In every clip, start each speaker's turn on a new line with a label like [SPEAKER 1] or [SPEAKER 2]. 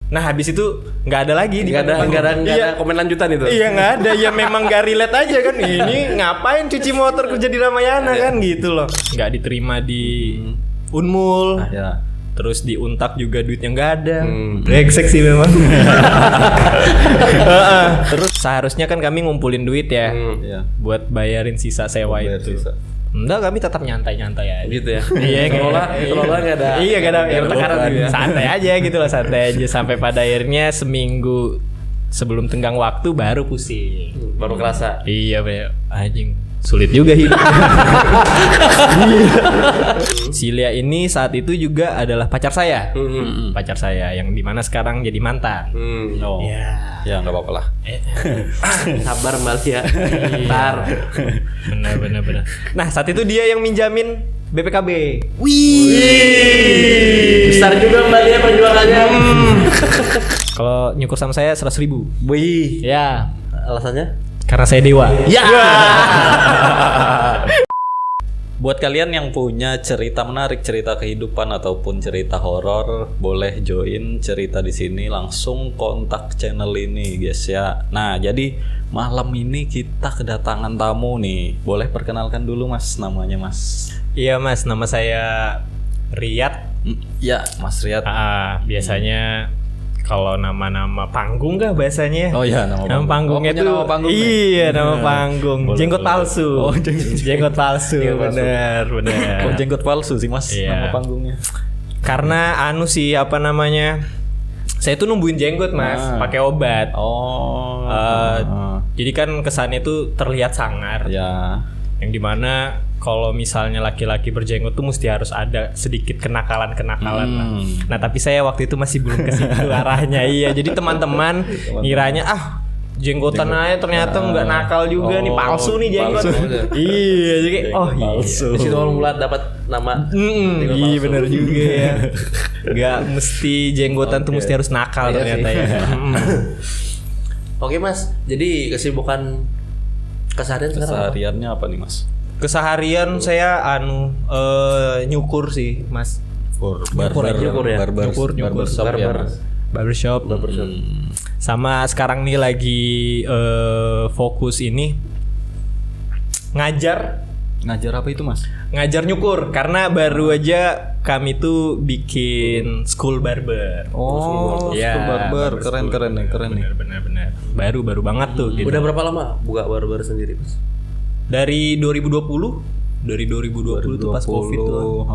[SPEAKER 1] Nah habis itu nggak ada lagi.
[SPEAKER 2] Nggak ada komen lanjutan itu.
[SPEAKER 1] Iya nggak ada. Ya memang nggak relate aja kan. Ini ngapain cuci motor kerja di Ramayana kan gitu loh. Nggak diterima di Unmul.
[SPEAKER 3] Ya.
[SPEAKER 1] Terus di Untak juga duitnya nggak ada. Brengsek sih memang. Terus seharusnya kan kami ngumpulin duit ya.
[SPEAKER 3] Iya.
[SPEAKER 1] Buat bayarin sisa sewa
[SPEAKER 3] Bayar
[SPEAKER 1] itu.
[SPEAKER 3] sisa.
[SPEAKER 1] Enggak, kami tetap nyantai-nyantai aja.
[SPEAKER 2] Gitu ya.
[SPEAKER 1] Iya,
[SPEAKER 2] Kelola nggak ada.
[SPEAKER 1] Iya, nggak ada yang
[SPEAKER 2] tekanan gitu ya.
[SPEAKER 1] Santai aja gitu loh, santai aja sampai pada akhirnya seminggu sebelum tenggang waktu baru pusing.
[SPEAKER 2] Baru kerasa.
[SPEAKER 1] Iya, Be. Anjing. Sulit juga hidup. Silia ini saat itu juga adalah pacar saya. Pacar saya yang dimana sekarang jadi mantan.
[SPEAKER 3] Oh.
[SPEAKER 1] Ya.
[SPEAKER 3] Ya nggak apa-apa lah.
[SPEAKER 2] Sabar Mbak Lia. Ntar.
[SPEAKER 1] Benar. Nah saat itu dia yang minjamin BPKB.
[SPEAKER 2] Besar juga Mbak Lia perjuangannya.
[SPEAKER 1] Kalau nyukur sama saya 100.000.
[SPEAKER 2] Wih.
[SPEAKER 1] Ya.
[SPEAKER 2] Alasannya?
[SPEAKER 1] Karena saya dewa.
[SPEAKER 2] Ya.
[SPEAKER 3] Buat kalian yang punya cerita menarik, cerita kehidupan ataupun cerita horor, boleh join cerita di sini, langsung kontak channel ini, guys ya. Nah, jadi malam ini kita kedatangan tamu nih. Boleh perkenalkan dulu Mas, namanya Mas.
[SPEAKER 1] Iya Mas, nama saya Riyad.
[SPEAKER 3] Ya, Mas Riyad.
[SPEAKER 1] Biasanya kalau nama-nama panggung kah bahasanya?
[SPEAKER 3] Oh iya, nama
[SPEAKER 1] panggungnya
[SPEAKER 3] punya
[SPEAKER 1] tuh.
[SPEAKER 3] nama panggung nih?
[SPEAKER 1] Iya, nama panggung.
[SPEAKER 3] Boleh,
[SPEAKER 1] Jenggot
[SPEAKER 3] boleh.
[SPEAKER 1] palsu.
[SPEAKER 3] Oh,
[SPEAKER 1] jenggot palsu. Benar.
[SPEAKER 3] Kok jenggot palsu sih Mas,
[SPEAKER 1] Iya.
[SPEAKER 3] nama panggungnya?
[SPEAKER 1] Karena sih apa namanya? Saya tuh numbuhin jenggot Mas, pakai obat.
[SPEAKER 3] Oh.
[SPEAKER 1] Jadi kan kesannya tuh terlihat sangar.
[SPEAKER 3] Ya.
[SPEAKER 1] Yang dimana kalau misalnya laki-laki berjenggot tuh mesti harus ada sedikit kenakalan lah. Nah tapi saya waktu itu masih belum ke situ arahnya. Iya, jadi teman-teman ngiranya jenggotan aja ternyata nggak nakal juga nih, palsu nih jenggot. Iya, jadi
[SPEAKER 3] Palsu.
[SPEAKER 2] Di situ awal mula dapat nama.
[SPEAKER 1] iya benar juga ya. Nggak mesti jenggotan tuh mesti harus nakal
[SPEAKER 2] Iya
[SPEAKER 1] ternyata
[SPEAKER 2] sih.
[SPEAKER 1] ya.
[SPEAKER 2] Oke Mas, jadi kesibukan keseharian sekarang apa?
[SPEAKER 3] Kesehariannya apa nih Mas?
[SPEAKER 1] Keseharian saya nyukur sih Mas.
[SPEAKER 2] Nyukur ya?
[SPEAKER 1] Nyukur.
[SPEAKER 3] Barbershop ya Mas.
[SPEAKER 1] Barbershop. Sama sekarang nih lagi fokus ini ngajar
[SPEAKER 3] Ngajar apa itu Mas?
[SPEAKER 1] ngajar nyukur karena baru aja kami tuh bikin school barber.
[SPEAKER 3] Oh,
[SPEAKER 1] Iya,
[SPEAKER 3] school barber. Keren nih.
[SPEAKER 1] Benar. Baru banget tuh gitu.
[SPEAKER 2] Udah berapa lama buka barber sendiri Mas?
[SPEAKER 1] Dari 2020 tuh pas Covid tuh.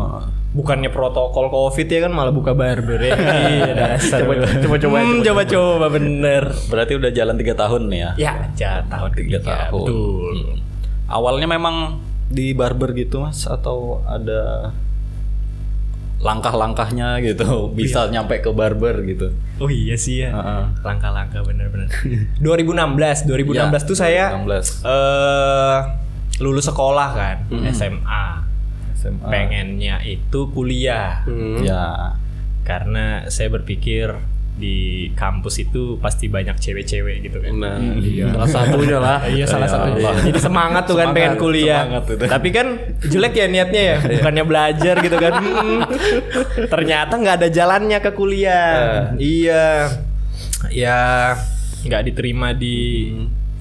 [SPEAKER 1] Bukannya protokol Covid ya kan malah buka barber ya. Iya, dasar. Coba bener.
[SPEAKER 3] Berarti udah jalan 3 tahun nih ya?
[SPEAKER 1] Ya, tahun
[SPEAKER 3] 3 tahun.
[SPEAKER 1] Betul.
[SPEAKER 3] Awalnya memang di barber gitu Mas atau ada langkah-langkahnya gitu bisa nyampe ke barber gitu?
[SPEAKER 1] Oh iya sih ya. Langkah-langkah bener. 2016 tuh saya
[SPEAKER 3] 2016.
[SPEAKER 1] lulus sekolah kan, SMA. Pengennya itu kuliah.
[SPEAKER 3] Ya.
[SPEAKER 1] Karena saya berpikir di kampus itu pasti banyak cewek-cewek gitu kan.
[SPEAKER 2] Nah, salah satunya lah.
[SPEAKER 1] Iya salah satunya. Jadi semangat tuh kan pengen kuliah. Tapi kan jelek ya niatnya ya, bukannya belajar gitu kan. Ternyata nggak ada jalannya ke kuliah. Iya, ya nggak diterima di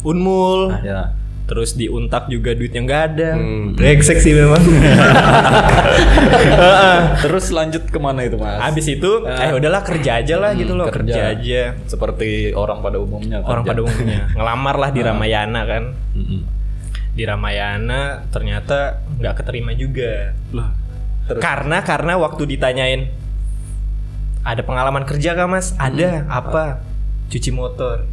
[SPEAKER 1] Unmul.
[SPEAKER 3] Ya.
[SPEAKER 1] Terus di Untak juga duitnya nggak ada. Brengsek sih memang.
[SPEAKER 3] Terus lanjut kemana itu Mas?
[SPEAKER 1] Habis itu udahlah kerja aja lah gitu loh, kerja aja.
[SPEAKER 3] Seperti orang pada umumnya.
[SPEAKER 1] Ngelamar lah di Ramayana kan. Di Ramayana ternyata nggak keterima juga. Karena waktu ditanyain ada pengalaman kerja kah Mas? Ada. Apa? Cuci motor.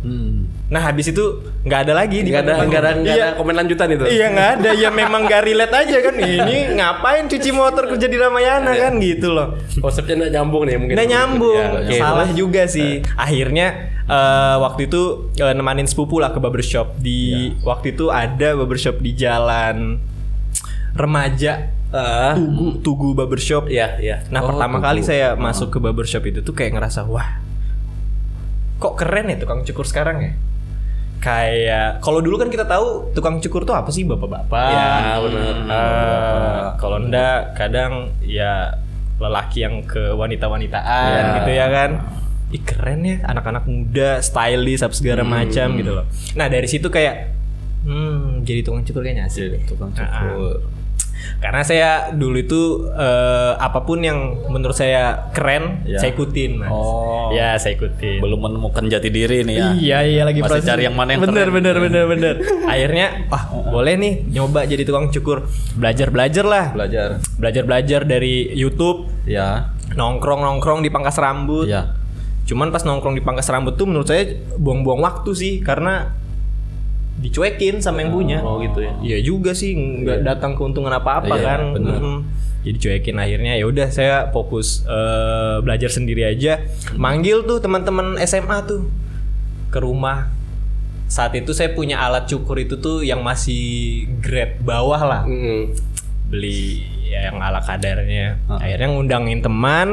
[SPEAKER 1] Nah habis itu nggak ada lagi.
[SPEAKER 2] Nggak ada komen lanjutan itu.
[SPEAKER 1] Iya nggak ada. Ya memang nggak relate aja kan. Ini ngapain cuci motor kerja di Ramayana kan gitu loh.
[SPEAKER 2] Konsepnya nggak nyambung nih mungkin.
[SPEAKER 1] Nggak nyambung.
[SPEAKER 2] Ya,
[SPEAKER 1] Salah juga sih. Akhirnya waktu itu nemanin sepupu lah ke barbershop. Waktu itu ada barbershop di jalan Remaja. Tugu barbershop.
[SPEAKER 2] Iya.
[SPEAKER 1] Nah pertama kali saya masuk ke barbershop itu tuh kayak ngerasa wah, kok keren ya tukang cukur sekarang ya. Kayak kalau dulu kan kita tahu tukang cukur tuh apa sih, bapak-bapak.
[SPEAKER 2] Ya benar.
[SPEAKER 1] Kalau enggak kadang ya lelaki yang ke wanita-wanitaan gitu ya kan. ih keren ya anak-anak muda, stylish apa segala macam gitu loh. Nah dari situ kayak jadi tukang cukur kayaknya asik.
[SPEAKER 3] Jadi tukang cukur.
[SPEAKER 1] Karena saya dulu itu apapun yang menurut saya keren, saya ikutin, Mas.
[SPEAKER 3] Oh.
[SPEAKER 1] Ya, saya ikutin.
[SPEAKER 3] Belum menemukan jati diri nih ya.
[SPEAKER 1] Iya lagi
[SPEAKER 3] masih cari yang mana yang
[SPEAKER 1] bener,
[SPEAKER 3] keren.
[SPEAKER 1] bener. Akhirnya, boleh nih nyoba jadi tukang cukur. Belajar lah. Belajar dari YouTube.
[SPEAKER 3] Ya.
[SPEAKER 1] Nongkrong di pangkas rambut.
[SPEAKER 3] Ya.
[SPEAKER 1] Cuman pas nongkrong di pangkas rambut tuh menurut saya buang-buang waktu sih, karena dicuekin sama yang punya.
[SPEAKER 2] Oh gitu ya.
[SPEAKER 1] Iya juga sih, nggak datang keuntungan apa-apa
[SPEAKER 3] Iya,
[SPEAKER 1] kan.
[SPEAKER 3] bener.
[SPEAKER 1] Jadi cuekin, akhirnya ya udah saya fokus belajar sendiri aja. Manggil tuh teman-teman SMA tuh ke rumah. Saat itu saya punya alat cukur itu tuh yang masih grade bawah lah. Beli ya yang ala kadarnya. Akhirnya ngundangin teman.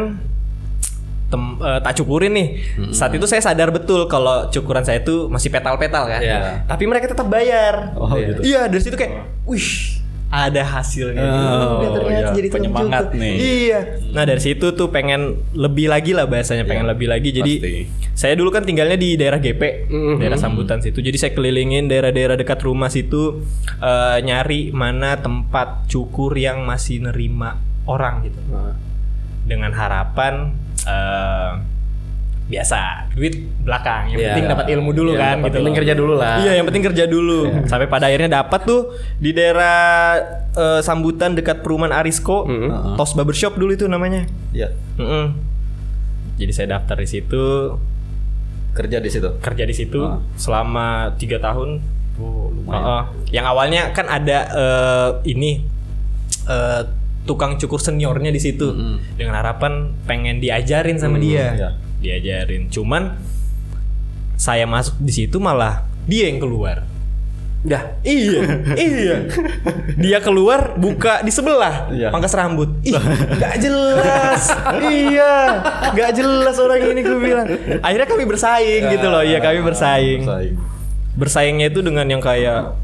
[SPEAKER 1] Tak cukurin nih. Saat itu saya sadar betul kalau cukuran saya itu masih petal-petal kan.
[SPEAKER 2] Iya.
[SPEAKER 1] Tapi mereka tetap bayar.
[SPEAKER 3] Oh, gitu.
[SPEAKER 1] Iya, dari situ kayak, wih, ada hasilnya. Ternyata
[SPEAKER 3] iya.
[SPEAKER 1] jadi tukang
[SPEAKER 3] Penyemangat
[SPEAKER 1] cukur.
[SPEAKER 3] nih.
[SPEAKER 1] Iya. Nah dari situ tuh pengen lebih lagi lah bahasanya, pengen lebih lagi. Jadi
[SPEAKER 3] pasti.
[SPEAKER 1] saya dulu kan tinggalnya di daerah GP, daerah Sambutan situ. Jadi saya kelilingin daerah-daerah dekat rumah situ, nyari mana tempat cukur yang masih nerima orang gitu. Dengan harapan biasa duit belakang, yang penting dapat ilmu dulu kan gitu.
[SPEAKER 2] Penting kerja dulu lah.
[SPEAKER 1] Iya, yang penting kerja dulu. Sampai pada akhirnya dapat tuh di daerah Sambutan dekat perumahan Arisco, Tos Barbershop dulu itu namanya.
[SPEAKER 3] Ya.
[SPEAKER 1] Jadi saya daftar di situ,
[SPEAKER 3] Kerja di situ.
[SPEAKER 1] selama 3 tahun.
[SPEAKER 3] Oh, lumayan.
[SPEAKER 1] Yang awalnya kan ada tukang cukur seniornya di situ, dengan harapan pengen diajarin sama dia.
[SPEAKER 3] Iya.
[SPEAKER 1] Diajarin. Cuman saya masuk di situ malah dia yang keluar.
[SPEAKER 2] Dah.
[SPEAKER 1] Iya. Dia keluar buka di sebelah pangkas rambut. Ih, nggak jelas. Iya, nggak jelas orang ini, gue bilang. Akhirnya kami bersaing gitu loh. Iya, kami bersaing. Bersaingnya itu dengan yang kayak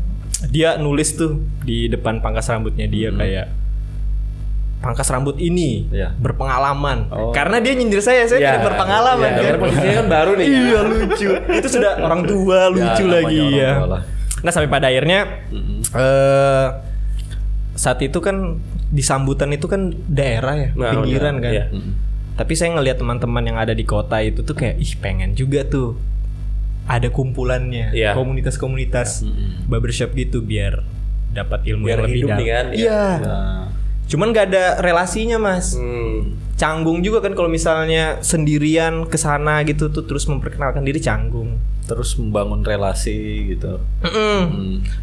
[SPEAKER 1] dia nulis tuh di depan pangkas rambutnya dia kayak pangkas rambut ini berpengalaman. Karena dia nyindir saya tidak berpengalaman kan.
[SPEAKER 2] Karena posisinya kan baru nih.
[SPEAKER 1] Iya, lucu. Itu sudah orang tua lucu lagi ya. Nah sampai pada akhirnya saat itu kan di Sambutan itu kan daerah ya, pinggiran kan.
[SPEAKER 2] Iya.
[SPEAKER 1] Tapi saya ngelihat teman-teman yang ada di kota itu tuh kayak pengen juga tuh ada kumpulannya, komunitas-komunitas barbershop gitu biar dapat ilmu yang lebih dalam.
[SPEAKER 2] Kan?
[SPEAKER 1] Iya. Cuman nggak ada relasinya, Mas. Canggung juga kan kalau misalnya sendirian ke sana gitu tuh, terus memperkenalkan diri canggung.
[SPEAKER 3] Terus membangun relasi gitu.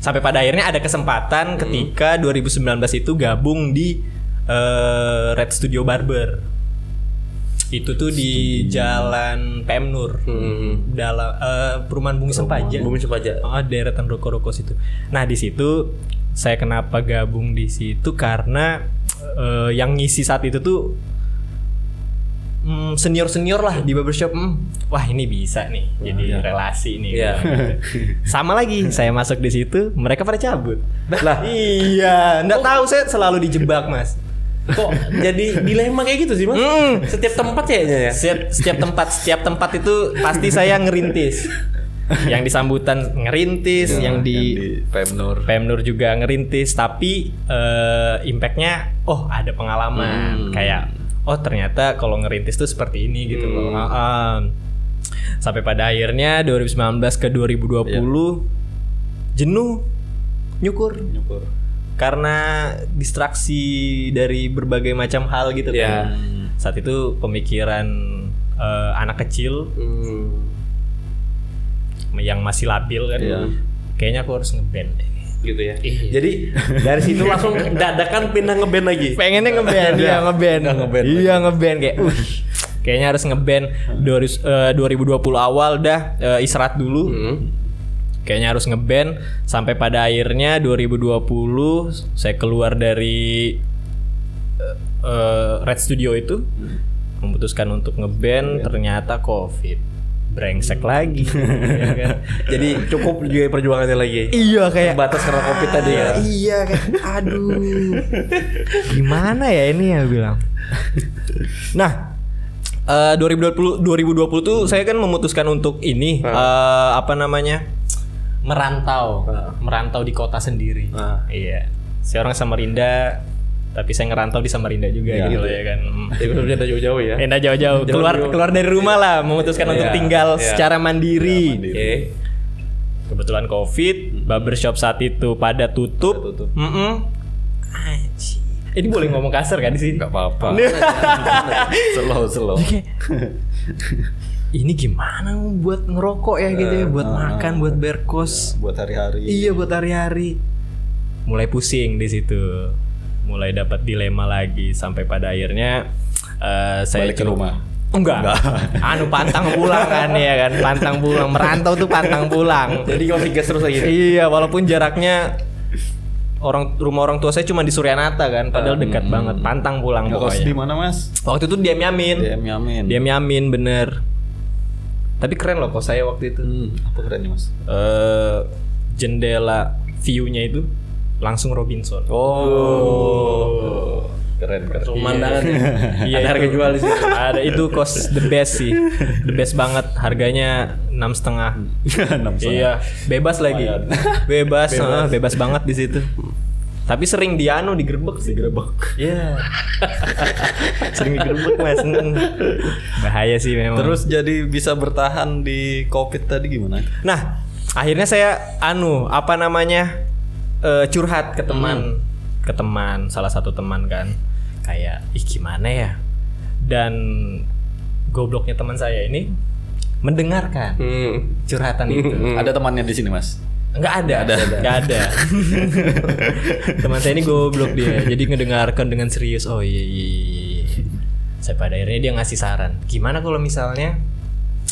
[SPEAKER 1] Sampai pada akhirnya ada kesempatan ketika 2019 itu gabung di Red Studio Barber. Itu tuh di Jalan PM Nur, dalam perumahan Bumi Sempaja. Deretan ruko-ruko situ. Nah di situ saya kenapa gabung di situ karena yang ngisi saat itu tuh senior lah di barbershop. Wah ini bisa nih jadi relasi nih. Sama lagi saya masuk di situ, mereka pada cabut. Lah iya, nggak tahu, saya selalu dijebak, Mas.
[SPEAKER 2] Kok jadi dilema kayak gitu sih, Mas? Setiap tempat kayaknya ya.
[SPEAKER 1] Setiap tempat itu pasti saya ngerintis. Yang di Sambutan ngerintis, yang di PM Nur juga ngerintis, tapi impactnya ada pengalaman kayak ternyata kalau ngerintis tuh seperti ini gitu loh. Sampai pada akhirnya 2019 ke 2020 jenuh nyukur. Karena distraksi dari berbagai macam hal gitu kan. Saat itu pemikiran anak kecil yang masih labil kan. Kayaknya aku harus ngeband deh.
[SPEAKER 2] Gitu ya. Jadi dari situ langsung dadakan pindah ngeband lagi.
[SPEAKER 1] Pengennya ngeband, Iya ngeband kayak kayaknya harus ngeband. 2020 awal dah istirahat dulu. Kayaknya harus ngeband sampai pada akhirnya 2020 saya keluar dari Red Studio itu, memutuskan untuk ngeband. Ternyata Covid brengsek lagi. Ya kan?
[SPEAKER 2] Jadi cukup juga perjuangannya lagi.
[SPEAKER 1] Iya kayak
[SPEAKER 2] batas karena Covid tadi ya.
[SPEAKER 1] Iya kayak aduh. Gimana ya ini ya bilang. Nah, 2020 tuh saya kan memutuskan untuk ini apa namanya? Merantau di kota sendiri. Iya. Saya orang Samarinda, tapi saya ngerantau di Samarinda juga gitu loh ya kan.
[SPEAKER 2] Tapi udah jauh-jauh ya.
[SPEAKER 1] Enak jauh-jauh. Keluar dari rumah lah, memutuskan untuk tinggal secara mandiri. Kebetulan Covid, barbershop saat itu pada tutup. Anjir. Ini boleh ngomong kasar kan di sini?
[SPEAKER 3] Gak apa-apa. Slow.
[SPEAKER 1] Ini gimana buat ngerokok ya gitu ya, buat makan, buat bayar kos,
[SPEAKER 3] buat hari-hari.
[SPEAKER 1] Iya, buat hari-hari. Mulai pusing di situ. Mulai dapat dilema lagi sampai pada akhirnya saya
[SPEAKER 3] balik ke rumah.
[SPEAKER 1] Enggak. Pantang pulang kan ya kan, pantang pulang. Merantau tuh pantang pulang.
[SPEAKER 2] Jadi masih gas terus lagi.
[SPEAKER 1] Iya, walaupun jaraknya rumah orang tua saya cuma di Suryanata kan, padahal dekat banget. Pantang pulang pokoknya.
[SPEAKER 3] Di mana, Mas?
[SPEAKER 1] Waktu itu di Yamin.
[SPEAKER 3] Yamin,
[SPEAKER 1] bener. Tapi keren loh kos saya waktu itu.
[SPEAKER 3] Apa kerennya, Mas?
[SPEAKER 1] Jendela view-nya itu langsung Robinson.
[SPEAKER 3] Keren.
[SPEAKER 2] Pemandangannya.
[SPEAKER 1] Iya,
[SPEAKER 2] ada harga jual di situ.
[SPEAKER 1] Ada, itu kos the best sih. The best banget. Harganya 6,5. Iya, bebas lagi. Bebas banget di situ. Tapi sering digerebek sih. Iya. Sering digerebek Mas. Bahaya sih memang.
[SPEAKER 3] Terus jadi bisa bertahan di Covid tadi gimana?
[SPEAKER 1] Nah, akhirnya saya curhat ke teman, salah satu teman kan. Kayak gimana ya? Dan gobloknya teman saya ini mendengarkan curhatan itu.
[SPEAKER 3] Ada temannya di sini, Mas?
[SPEAKER 1] Enggak ada. Teman saya ini goblok dia. Jadi ngedengarkan dengan serius. Oh iya. Saya pada akhirnya dia ngasih saran. Gimana kalau misalnya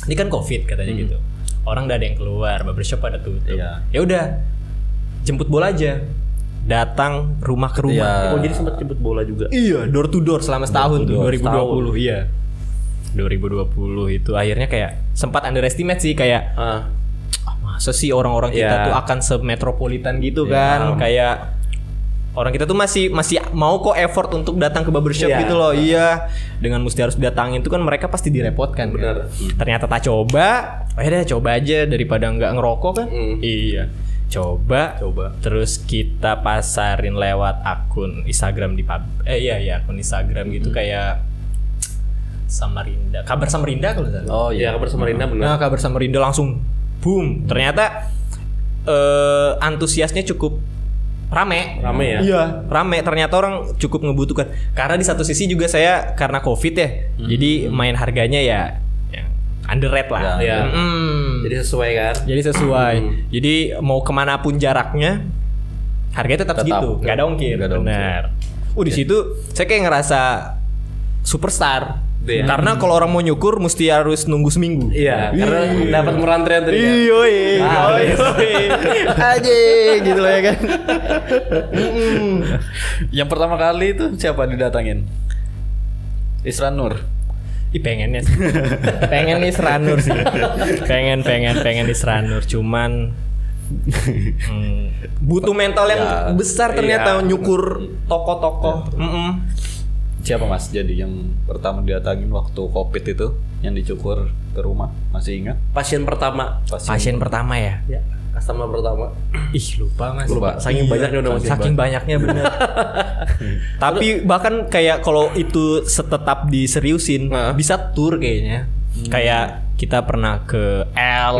[SPEAKER 1] ini kan Covid katanya gitu. Orang udah ada yang keluar, barbershop pada tutup. Ya udah. Jemput bola aja. Datang rumah ke rumah.
[SPEAKER 2] Oh, jadi sempat jemput bola juga.
[SPEAKER 1] Iya, door to door selama setahun tuh 2020. Iya. 2020 itu akhirnya kayak sempat underestimate sih kayak masa sih orang-orang kita tuh akan semetropolitan gitu kan. Kayak orang kita tuh masih mau kok effort untuk datang ke barbershop gitu loh. Iya. Dengan mesti harus datangin tuh kan mereka pasti direpotkan.
[SPEAKER 2] Bener.
[SPEAKER 1] Kan? Ternyata tak coba. Coba aja daripada nggak ngerokok kan. Iya. Coba. Terus kita pasarin lewat akun Instagram akun Instagram gitu kayak Samarinda. Kabar Samarinda kalau enggak salah.
[SPEAKER 2] Oh iya, Kabar Samarinda benar.
[SPEAKER 1] Nah, Kabar Samarinda langsung boom. Ternyata antusiasnya cukup rame ya. Iya, rame. Ternyata orang cukup ngebutuhkan. Karena di satu sisi juga saya karena Covid ya. Jadi main harganya ya under rate lah.
[SPEAKER 2] Ya. Jadi sesuai kan?
[SPEAKER 1] Jadi mau kemanapun jaraknya, harganya tetap segitu, nggak ada ongkir. Benar. Di situ saya kayak ngerasa superstar. Karena kalau orang mau nyukur mesti harus nunggu seminggu.
[SPEAKER 2] Iya. Karena dapat merantrian tadi.
[SPEAKER 1] Iya. Aja gitu loh ya kan.
[SPEAKER 3] Yang pertama kali itu siapa didatangin? Isra Nur.
[SPEAKER 1] Pengen Isra Nur sih. Pengen Isra Nur. Cuman butuh mental yang besar ternyata nyukur toko-toko.
[SPEAKER 3] Siapa Mas? Jadi yang pertama didatangin waktu Covid itu yang dicukur ke rumah, masih ingat?
[SPEAKER 2] Pasien pertama
[SPEAKER 1] ya.
[SPEAKER 2] Ya, customer pertama.
[SPEAKER 1] Lupa Mas.
[SPEAKER 2] Saking banyaknya udah masih.
[SPEAKER 1] Saking banyaknya bener. Tapi bahkan kayak kalau itu tetap diseriusin bisa tour kayaknya. Kayak kita pernah ke L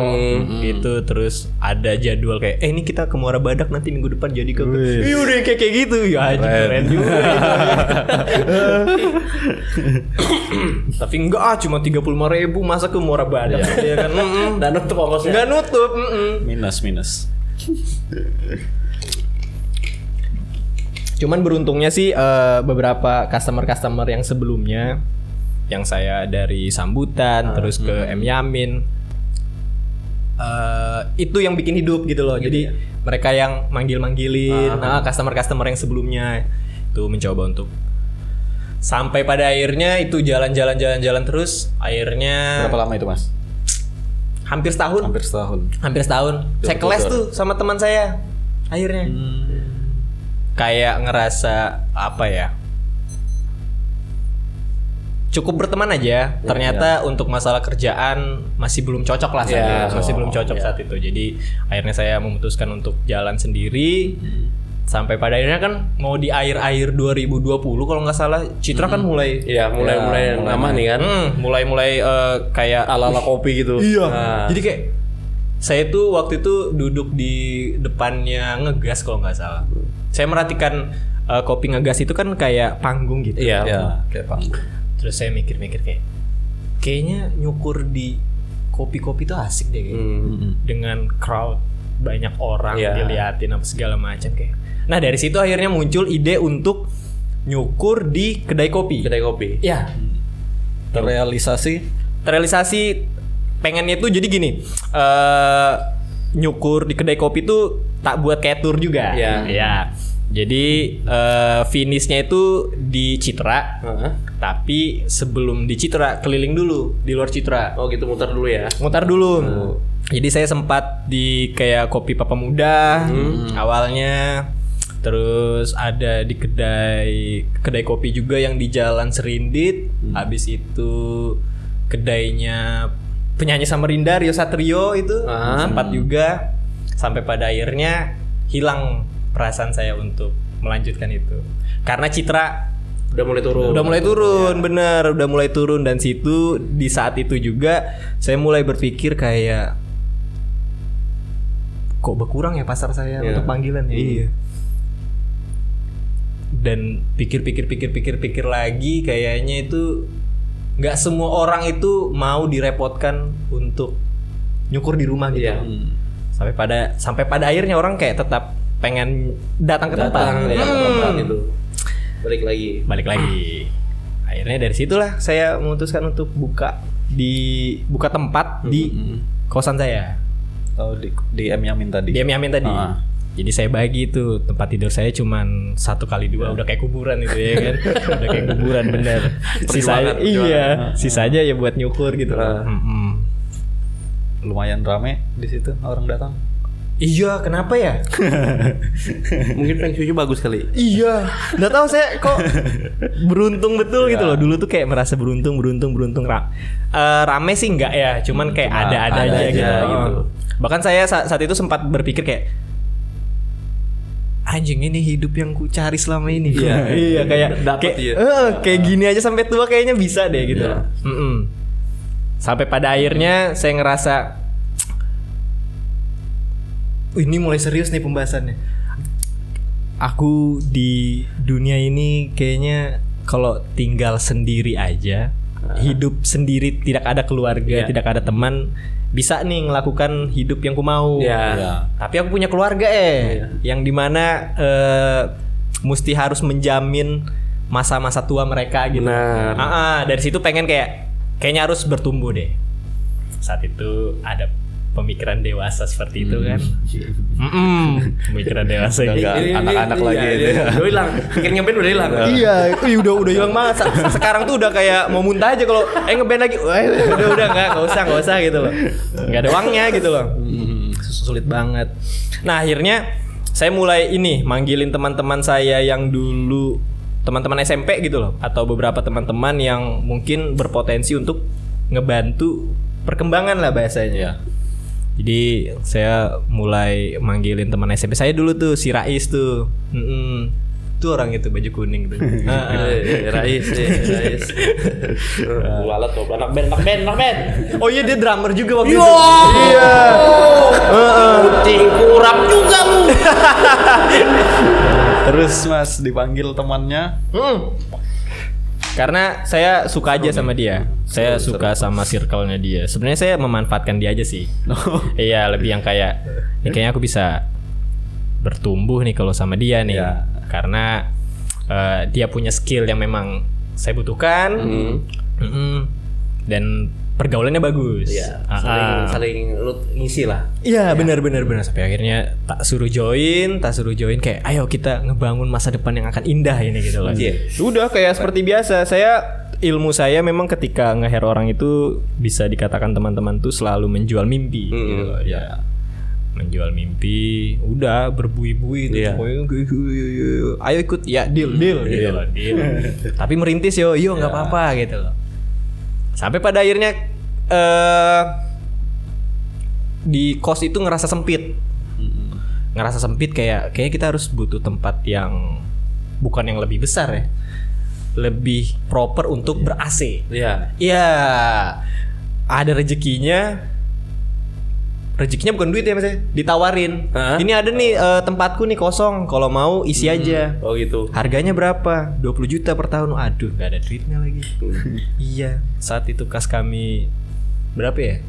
[SPEAKER 1] gitu, terus ada jadwal kayak ini kita ke Muara Badak nanti minggu depan jadi ke udah kayak gitu ya, keren juga. Tapi enggak cuma 35.000 masa ke Muara Badak ya kan.
[SPEAKER 2] Dan nutup ongkosnya.
[SPEAKER 1] Enggak nutup.
[SPEAKER 3] Minus.
[SPEAKER 1] Cuman beruntungnya sih beberapa customer yang sebelumnya yang saya dari sambutan terus ke M Yamin itu yang bikin hidup gitu loh. Jadi mereka yang manggilin customer yang sebelumnya itu mencoba untuk sampai pada akhirnya itu jalan terus. Akhirnya
[SPEAKER 3] berapa lama itu Mas?
[SPEAKER 1] Hampir setahun. Saya kelas tuh sama teman saya. Akhirnya kayak ngerasa apa ya? cukup berteman aja. Ternyata untuk masalah kerjaan masih belum cocok lah saat itu. Masih belum cocok saat itu. Jadi akhirnya saya memutuskan untuk jalan sendiri. Sampai pada akhirnya kan mau di akhir 2020 kalau nggak salah Citra kan mulai
[SPEAKER 2] mulai lama nih kan.
[SPEAKER 1] Mulai kayak
[SPEAKER 2] Ala-ala kopi gitu.
[SPEAKER 1] Iya. Jadi kayak saya tuh waktu itu duduk di depannya Ngegas kalau nggak salah. Saya merhatikan kopi Ngegas itu kan kayak panggung gitu.
[SPEAKER 3] Iya, kayak panggung.
[SPEAKER 1] Terus saya mikir-mikir kayaknya nyukur di kopi-kopi tuh asik deh kayak. Dengan crowd banyak orang diliatin apa segala macam kayak. Nah dari situ akhirnya muncul ide untuk nyukur di kedai kopi. Ya. Terrealisasi pengennya tuh jadi gini. Nyukur di kedai kopi tuh tak buat kayak tour juga. Ya. Jadi finishnya itu di Citra. Tapi sebelum di Citra keliling dulu di luar Citra.
[SPEAKER 2] Oh gitu, mutar dulu ya.
[SPEAKER 1] Mutar dulu. Jadi saya sempat di kayak Kopi Papa Muda awalnya. Terus ada di kedai kopi juga yang di Jalan Serindit. Habis itu kedainya penyanyi Samarinda Rio Satrio itu sempat juga. Sampai pada akhirnya hilang perasaan saya untuk melanjutkan itu. Karena Citra
[SPEAKER 2] udah mulai turun.
[SPEAKER 1] Bener, udah mulai turun. Dan di saat itu juga saya mulai berpikir kayak kok berkurang ya pasar saya untuk panggilan. Iya. Dan pikir lagi kayaknya itu nggak semua orang itu mau direpotkan untuk nyukur di rumah gitu. Sampai pada akhirnya orang kayak tetap pengen datang ke tempat
[SPEAKER 2] gitu. Balik lagi.
[SPEAKER 1] Akhirnya dari situlah saya memutuskan untuk buka tempat di kosan saya.
[SPEAKER 3] Di M Yamin tadi.
[SPEAKER 1] Jadi saya bagi itu tempat tidur saya cuman 1x2 udah kayak kuburan itu ya kan. Udah kayak kuburan bener. Sisanya ya buat nyukur gitu.
[SPEAKER 3] Lumayan rame di situ orang datang.
[SPEAKER 1] Iya, kenapa ya?
[SPEAKER 2] Mungkin feng shui bagus kali.
[SPEAKER 1] Iya, nggak tahu saya kok beruntung betul gitu loh. Dulu tuh kayak merasa beruntung. Rame sih enggak ya, cuman kayak ada aja gitu. Bahkan saya saat itu sempat berpikir kayak anjing ini hidup yang ku cari selama ini. Iya kayak gini aja sampai tua kayaknya bisa deh gitu. Sampai pada akhirnya saya ngerasa ini mulai serius nih pembahasannya. Aku di dunia ini kayaknya kalau tinggal sendiri aja, hidup sendiri, tidak ada keluarga, tidak ada teman, bisa nih ngelakukan hidup yang ku mau. Tapi aku punya keluarga yang dimana mesti harus menjamin masa-masa tua mereka gitu. Dari situ pengen kayaknya harus bertumbuh deh. Saat itu ada pemikiran dewasa seperti itu kan. Pemikiran dewasa
[SPEAKER 3] anak-anak lagi itu.
[SPEAKER 2] Udah hilang. Pikir ngeband udah hilang.
[SPEAKER 1] Iya, udah hilang banget. Sekarang tuh udah kayak mau muntah aja kalau ngeband lagi. Udah enggak usah gitu loh. Enggak ada uangnya gitu loh. Sulit banget. Nah, akhirnya saya mulai manggilin teman-teman saya yang dulu teman-teman SMP gitu loh, atau beberapa teman-teman yang mungkin berpotensi untuk ngebantu perkembangan lah bahasanya. Jadi saya mulai manggilin teman SMP saya dulu tuh, si Rais tuh. Tuh orang itu baju kuning tuh.
[SPEAKER 2] Rais. Walat tuh anak band.
[SPEAKER 1] Oh iya, dia drummer juga waktu itu.
[SPEAKER 2] Iya. Kucing kurap juga lu.
[SPEAKER 3] Terus Mas dipanggil temannya.
[SPEAKER 1] Karena saya suka aja sama dia. Saya suka sama circle-nya dia. Sebenarnya saya memanfaatkan dia aja sih. Iya, lebih yang kayak kayaknya aku bisa bertumbuh nih kalau sama dia nih. Karena dia punya skill yang memang saya butuhkan. Dan pergaulannya bagus.
[SPEAKER 2] Saling ngisi lah.
[SPEAKER 1] Iya, benar. Sampai akhirnya tak suruh join kayak ayo kita ngebangun masa depan yang akan indah ini gitu loh. Udah kayak seperti biasa. Ilmu saya memang ketika nge-hair orang itu bisa dikatakan teman-teman tuh selalu menjual mimpi gitu loh. Menjual mimpi, udah berbui-bui gitu. Ayo ikut, ya deal gitu loh, deal. Tapi merintis yo enggak apa-apa gitu loh. Sampai pada akhirnya di kos itu ngerasa sempit. Ngerasa sempit kayak kita harus butuh tempat yang bukan yang lebih besar ya. Lebih proper untuk ber-AC.
[SPEAKER 2] Iya.
[SPEAKER 1] Iya. Ada rezekinya bukan duit ya Mas ya. Ditawarin. Ini ada nih tempatku nih kosong. Kalau mau isi aja.
[SPEAKER 2] Oh gitu.
[SPEAKER 1] Harganya berapa? 20 juta per tahun. Aduh, gak ada duitnya lagi. Iya. Saat itu kas kami berapa ya?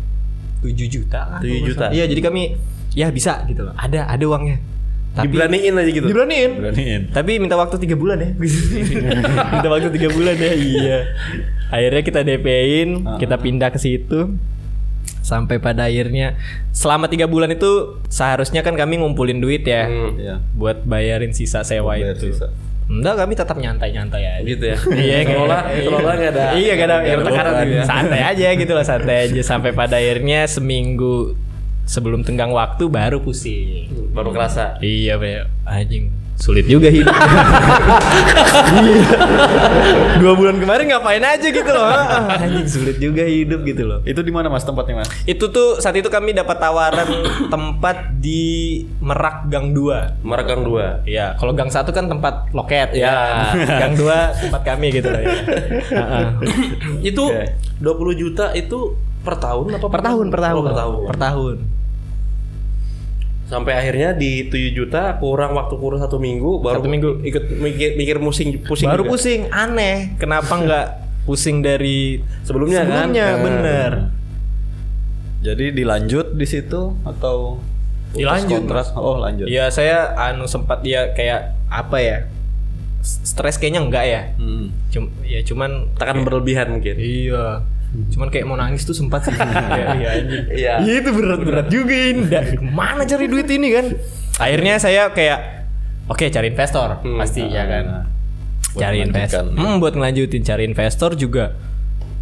[SPEAKER 1] 7 juta lah.
[SPEAKER 2] 7 juta.
[SPEAKER 1] Iya, jadi kami ya bisa gitu loh. Ada uangnya. Tapi
[SPEAKER 2] Diberaniin aja gitu.
[SPEAKER 1] Diberaniin. Tapi minta waktu 3 bulan ya. Minta waktu 3 bulan ya. Iya. Akhirnya kita DP-in, kita pindah ke situ. Sampai pada akhirnya selama 3 bulan itu seharusnya kan kami ngumpulin duit ya. Buat bayarin sisa sewa itu. Enggak, kami tetap nyantai-nyantai aja.
[SPEAKER 2] Gitu ya.
[SPEAKER 1] Iya,
[SPEAKER 2] Seolah enggak ada.
[SPEAKER 1] Iya, enggak ada
[SPEAKER 2] tekanan gitu ya.
[SPEAKER 1] Santai aja gitu loh, santai aja sampai pada akhirnya seminggu sebelum tenggang waktu baru pusing.
[SPEAKER 2] Baru kerasa.
[SPEAKER 1] Iya, Pak. Anjing, sulit juga hidup. 2 bulan kemarin ngapain aja gitu loh. Anjing, sulit juga hidup gitu loh.
[SPEAKER 3] Itu di mana Mas tempatnya Mas?
[SPEAKER 1] Itu tuh saat itu kami dapat tawaran tempat di Merak Gang 2.
[SPEAKER 2] Merak Gang 2.
[SPEAKER 1] Iya, kalau Gang 1 kan tempat loket ya. Gang 2 tempat kami gitu loh ya.
[SPEAKER 2] Itu 20 juta itu per tahun apa?
[SPEAKER 1] Per tahun.
[SPEAKER 2] Oh, per tahun. Sampai akhirnya di 7 juta kurang 1 minggu baru
[SPEAKER 1] 1 minggu
[SPEAKER 2] ikut mikir pusing
[SPEAKER 1] baru
[SPEAKER 2] juga.
[SPEAKER 1] pusing. Aneh, kenapa nggak pusing dari
[SPEAKER 2] Sebelumnya kan?
[SPEAKER 1] Bener.
[SPEAKER 3] Jadi dilanjut di situ atau
[SPEAKER 1] Dilanjut.
[SPEAKER 3] kontrak? Oh, lanjut.
[SPEAKER 1] Ya saya sempat dia kayak apa ya? Stres kayaknya enggak ya. Cuman
[SPEAKER 2] Tekan berlebihan mungkin.
[SPEAKER 1] Iya. Cuman kayak mau nangis tuh sempat sih. Iya anjing.
[SPEAKER 2] Iya.
[SPEAKER 1] Iya itu berat juga ini. Mana cari duit ini kan? Akhirnya saya kayak oke, cari investor pasti ya kan. Cari investor. Buat ngelanjutin cari investor juga.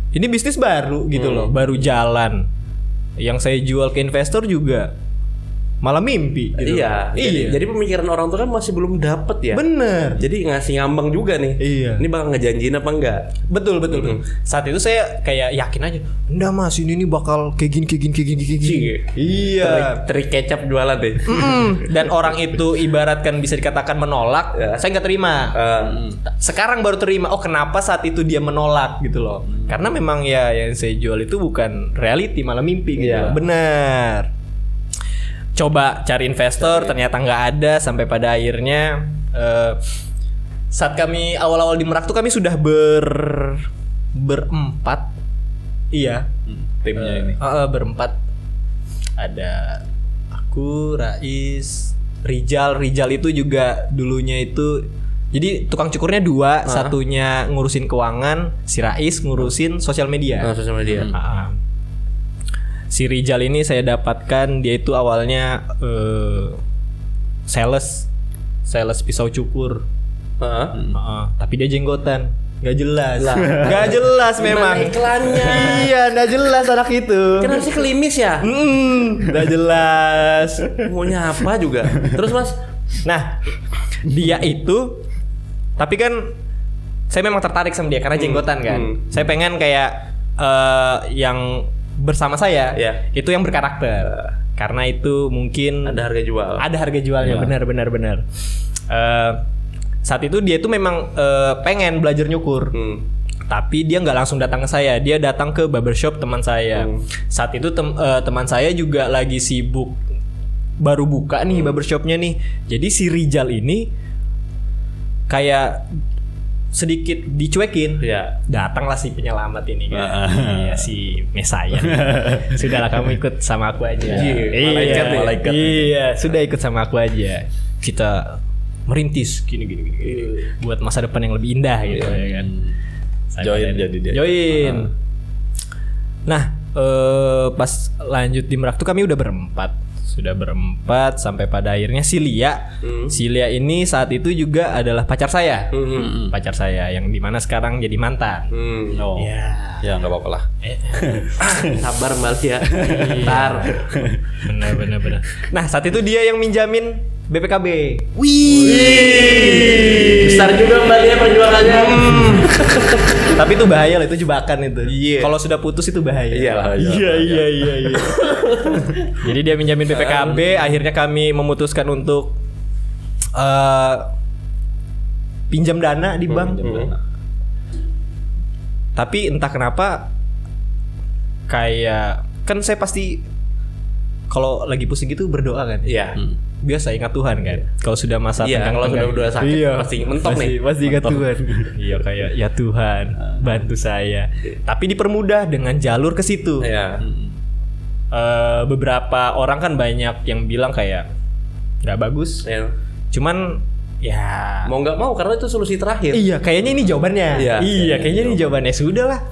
[SPEAKER 1] Ini bisnis baru gitu loh, baru jalan. Yang saya jual ke investor juga malah mimpi gitu.
[SPEAKER 2] Iya. Jadi pemikiran orang tuh kan masih belum dapet ya.
[SPEAKER 1] Bener.
[SPEAKER 2] Jadi ngasih ngambang juga nih.
[SPEAKER 1] Iya.
[SPEAKER 2] Ini bakal ngejanjiin apa enggak?
[SPEAKER 1] Betul. Saat itu saya kayak yakin aja. Enggak Mas, ini bakal kayak gini. Iya.
[SPEAKER 2] Trik kecap jualan deh.
[SPEAKER 1] Dan orang itu ibaratkan bisa dikatakan menolak, saya nggak terima. Sekarang baru terima. Oh, kenapa saat itu dia menolak gitu loh? Karena memang ya yang saya jual itu bukan reality, malah mimpi gitu.
[SPEAKER 2] Iya.
[SPEAKER 1] Benar. Coba cari investor, ternyata nggak ada. Sampai pada akhirnya saat kami awal-awal di Merak tuh kami sudah berempat. Iya.
[SPEAKER 3] Timnya ini.
[SPEAKER 1] Berempat. Ada aku, Rais, Rijal itu juga dulunya itu. Jadi tukang cukurnya 2, satunya ngurusin keuangan, si Rais ngurusin sosial media.
[SPEAKER 2] Sosial media.
[SPEAKER 1] Si Rijal ini saya dapatkan, dia itu awalnya sales pisau cukur. Tapi dia jenggotan. Gak jelas. Gak jelas memang.
[SPEAKER 2] Iklannya.
[SPEAKER 1] Iya, gak jelas anak itu.
[SPEAKER 2] Kenapa sih kelimis ya?
[SPEAKER 1] Gak jelas.
[SPEAKER 2] Maunya apa juga. Terus Mas?
[SPEAKER 1] Nah, dia itu, tapi kan saya memang tertarik sama dia karena jenggotan kan. Saya pengen kayak yang bersama saya itu yang berkarakter. Karena itu mungkin
[SPEAKER 2] ada harga jual.
[SPEAKER 1] Ada harga jualnya, benar. Saat itu dia itu memang pengen belajar nyukur. Tapi dia nggak langsung datang ke saya, dia datang ke barbershop teman saya. Saat itu teman saya juga lagi sibuk, baru buka nih barbershopnya nih. Jadi si Rijal ini kayak sedikit dicuekin. Datanglah si penyelamat ini kan. Iya, si Mesaya. Sudahlah kamu ikut sama aku aja.
[SPEAKER 2] Malaikat.
[SPEAKER 1] Iya, sudah ikut sama aku aja. Kita merintis gini. Buat masa depan yang lebih indah gitu ya kan.
[SPEAKER 3] Join jadi dia.
[SPEAKER 1] Join. Nah, pas lanjut di Merak tuh kami udah berempat. Sudah berempat sampai pada akhirnya si Lia. Si Lia ini saat itu juga adalah pacar saya. Pacar saya yang dimana sekarang jadi mantan.
[SPEAKER 3] Oh. Ya nggak apa-apa lah.
[SPEAKER 2] Sabar Mbak Lia. Ntar.
[SPEAKER 1] Benar. Nah saat itu dia yang minjamin BPKB.
[SPEAKER 2] Besar juga Mbak dia perjuangannya.
[SPEAKER 1] Tapi itu bahaya loh, itu jebakan itu.
[SPEAKER 2] Iya.
[SPEAKER 1] Kalau sudah putus itu bahaya.
[SPEAKER 2] Iya.
[SPEAKER 1] Iya. Jadi dia minjamin BPKB, akhirnya kami memutuskan untuk pinjam dana di bank. Tapi entah kenapa kayak kan saya pasti kalau lagi pusing gitu berdoa kan.
[SPEAKER 2] Iya.
[SPEAKER 1] Biasa ingat Tuhan kan. Kalau sudah masa
[SPEAKER 2] Iya, kalau sudah udah sakit pasti mentok nih.
[SPEAKER 1] Pasti ingat Tuhan. Iya kayak ya Tuhan, bantu saya. Tapi dipermudah dengan jalur ke situ.
[SPEAKER 2] Iya.
[SPEAKER 1] Beberapa orang kan banyak yang bilang kayak nggak bagus.
[SPEAKER 2] Iya.
[SPEAKER 1] Cuman ya
[SPEAKER 2] Mau nggak mau karena itu solusi terakhir.
[SPEAKER 1] iya kayaknya ini jawabannya.
[SPEAKER 2] Iya.
[SPEAKER 1] Kayaknya ini jawabannya. Sudahlah.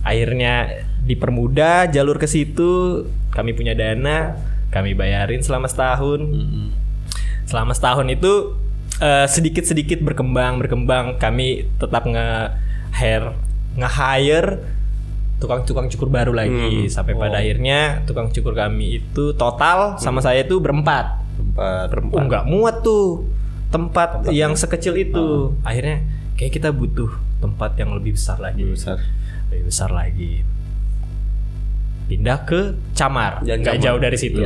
[SPEAKER 1] Akhirnya dipermudah jalur ke situ. Kami punya dana, kami bayarin selama setahun. Selama setahun itu sedikit-sedikit berkembang. Kami tetap nge-hire tukang cukur baru lagi. Sampai pada akhirnya tukang cukur kami itu total sama saya itu berempat. Oh, nggak muat tuh tempat yang sekecil itu. Akhirnya kayak kita butuh tempat yang lebih besar lagi. Lebih besar lagi. Pindah ke Camar. Nggak jauh dari situ.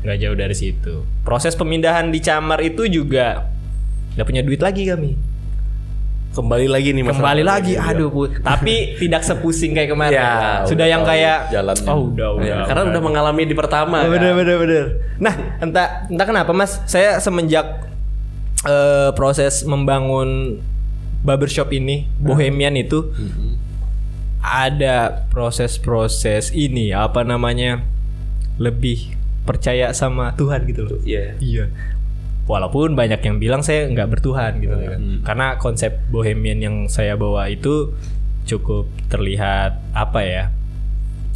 [SPEAKER 1] Nggak jauh dari situ. Proses pemindahan di Camar itu juga nggak punya duit lagi kami.
[SPEAKER 2] Kembali lagi nih masalah.
[SPEAKER 1] Kembali lagi, aduh Bu. Tapi tidak sepusing kayak kemarin.
[SPEAKER 2] Ya,
[SPEAKER 1] sudah yang kayak
[SPEAKER 3] jalannya.
[SPEAKER 1] Udah.
[SPEAKER 2] Karena udah mengalami di pertama.
[SPEAKER 1] Bener. Nah, entah kenapa Mas, saya semenjak proses membangun barbershop ini, Bohemian itu ada proses-proses ini apa namanya lebih percaya sama Tuhan gitu loh. Iya. Walaupun banyak yang bilang saya nggak bertuhan gitu kan. Karena konsep Bohemian yang saya bawa itu cukup terlihat apa ya?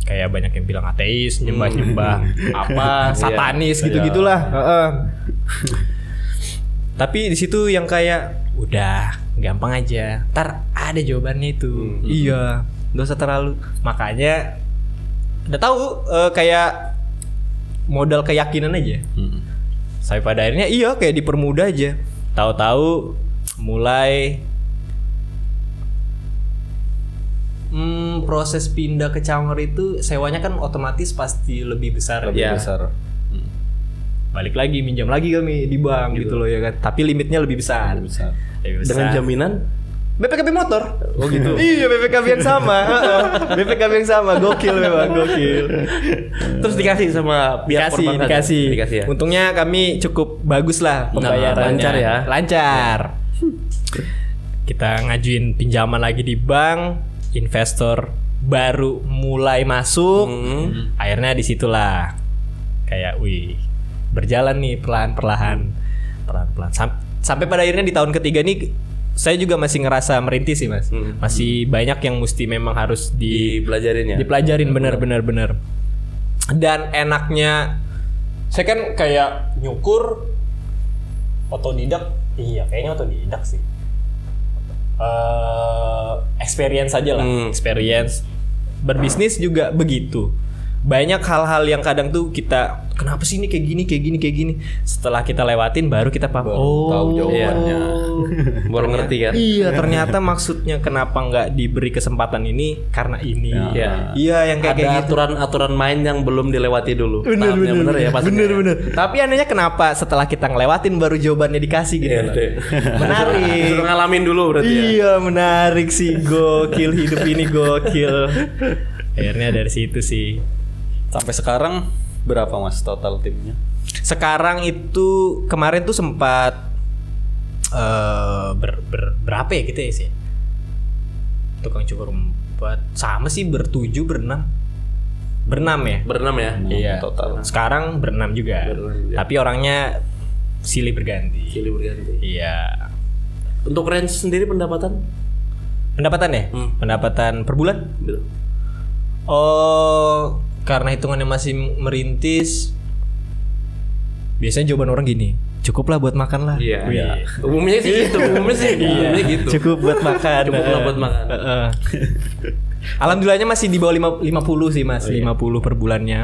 [SPEAKER 1] Kayak banyak yang bilang ateis, nyembah-nyembah apa, satanis gitu-gitulah. Tapi di situ yang kayak udah gampang aja. Ntar ada jawabannya itu. Iya, nggak usah terlalu. Makanya udah tahu kayak modal keyakinan aja. Sampai pada akhirnya iya kayak dipermudah aja. Tahu-tahu mulai proses pindah ke Camar itu sewanya kan otomatis pasti lebih besar.
[SPEAKER 3] Besar.
[SPEAKER 1] Balik lagi minjam lagi kami di bank gitu loh ya kan. Tapi limitnya lebih besar.
[SPEAKER 2] Dengan jaminan
[SPEAKER 1] BPKB motor.
[SPEAKER 2] Oh gitu.
[SPEAKER 1] Iya BPKB yang sama. BPKB yang sama. Gokil memang gokil.
[SPEAKER 2] Terus dikasih sama pihak korban.
[SPEAKER 1] Dikasih
[SPEAKER 2] ya.
[SPEAKER 1] Untungnya kami cukup bagus lah pembayarannya.
[SPEAKER 2] Lancar ya.
[SPEAKER 1] Lancar. Kita ngajuin pinjaman lagi di bank, investor baru mulai masuk. Akhirnya disitulah kayak berjalan nih pelan-pelan. Sampai pada akhirnya di tahun ketiga nih saya juga masih ngerasa merintis sih Mas. Masih banyak yang mesti memang harus
[SPEAKER 2] dipelajarin ya.
[SPEAKER 1] Dipelajarin benar. Dan enaknya saya kan kayak nyukur otodidak. Iya, kayaknya otodidak sih. Experience aja lah. Experience. Berbisnis juga begitu. Banyak hal-hal yang kadang tuh kita kenapa sih ini kayak gini. Setelah kita lewatin baru kita paham.
[SPEAKER 3] Tahu jawabannya.
[SPEAKER 2] Baru ngerti kan?
[SPEAKER 1] Iya, ternyata maksudnya kenapa nggak diberi kesempatan ini karena ini. Iya, yang kayak
[SPEAKER 2] ada
[SPEAKER 1] gitu.
[SPEAKER 2] aturan main yang belum dilewati dulu. Bener ya pasti.
[SPEAKER 1] Bener. Tapi anehnya kenapa setelah kita ngelewatin baru jawabannya dikasih gitu. Menarik.
[SPEAKER 2] Suruh ngalamin dulu berarti ya.
[SPEAKER 1] Iya, menarik sih. Gokil, hidup ini gokil. Akhirnya dari situ sih.
[SPEAKER 3] Sampai sekarang berapa Mas total timnya?
[SPEAKER 1] Sekarang itu kemarin tuh sempat berapa ya kita ya sih? Tukang cukur 4 sama sih berenam ya?
[SPEAKER 2] Berenam ya?
[SPEAKER 1] Iya.
[SPEAKER 3] Total.
[SPEAKER 1] Sekarang berenam juga. Tapi orangnya silih berganti. Iya.
[SPEAKER 2] Untuk range sendiri pendapatan?
[SPEAKER 1] Pendapatan ya? Pendapatan per bulan? Oh, karena hitungannya masih merintis, biasanya jawaban orang gini, cukuplah buat makan lah.
[SPEAKER 2] Iya. Umumnya sih gitu. Umumnya gitu.
[SPEAKER 1] Cukup buat makan.
[SPEAKER 2] Cukuplah buat makan.
[SPEAKER 1] Alhamdulillahnya masih di bawah 50 sih Mas, 50 per bulannya.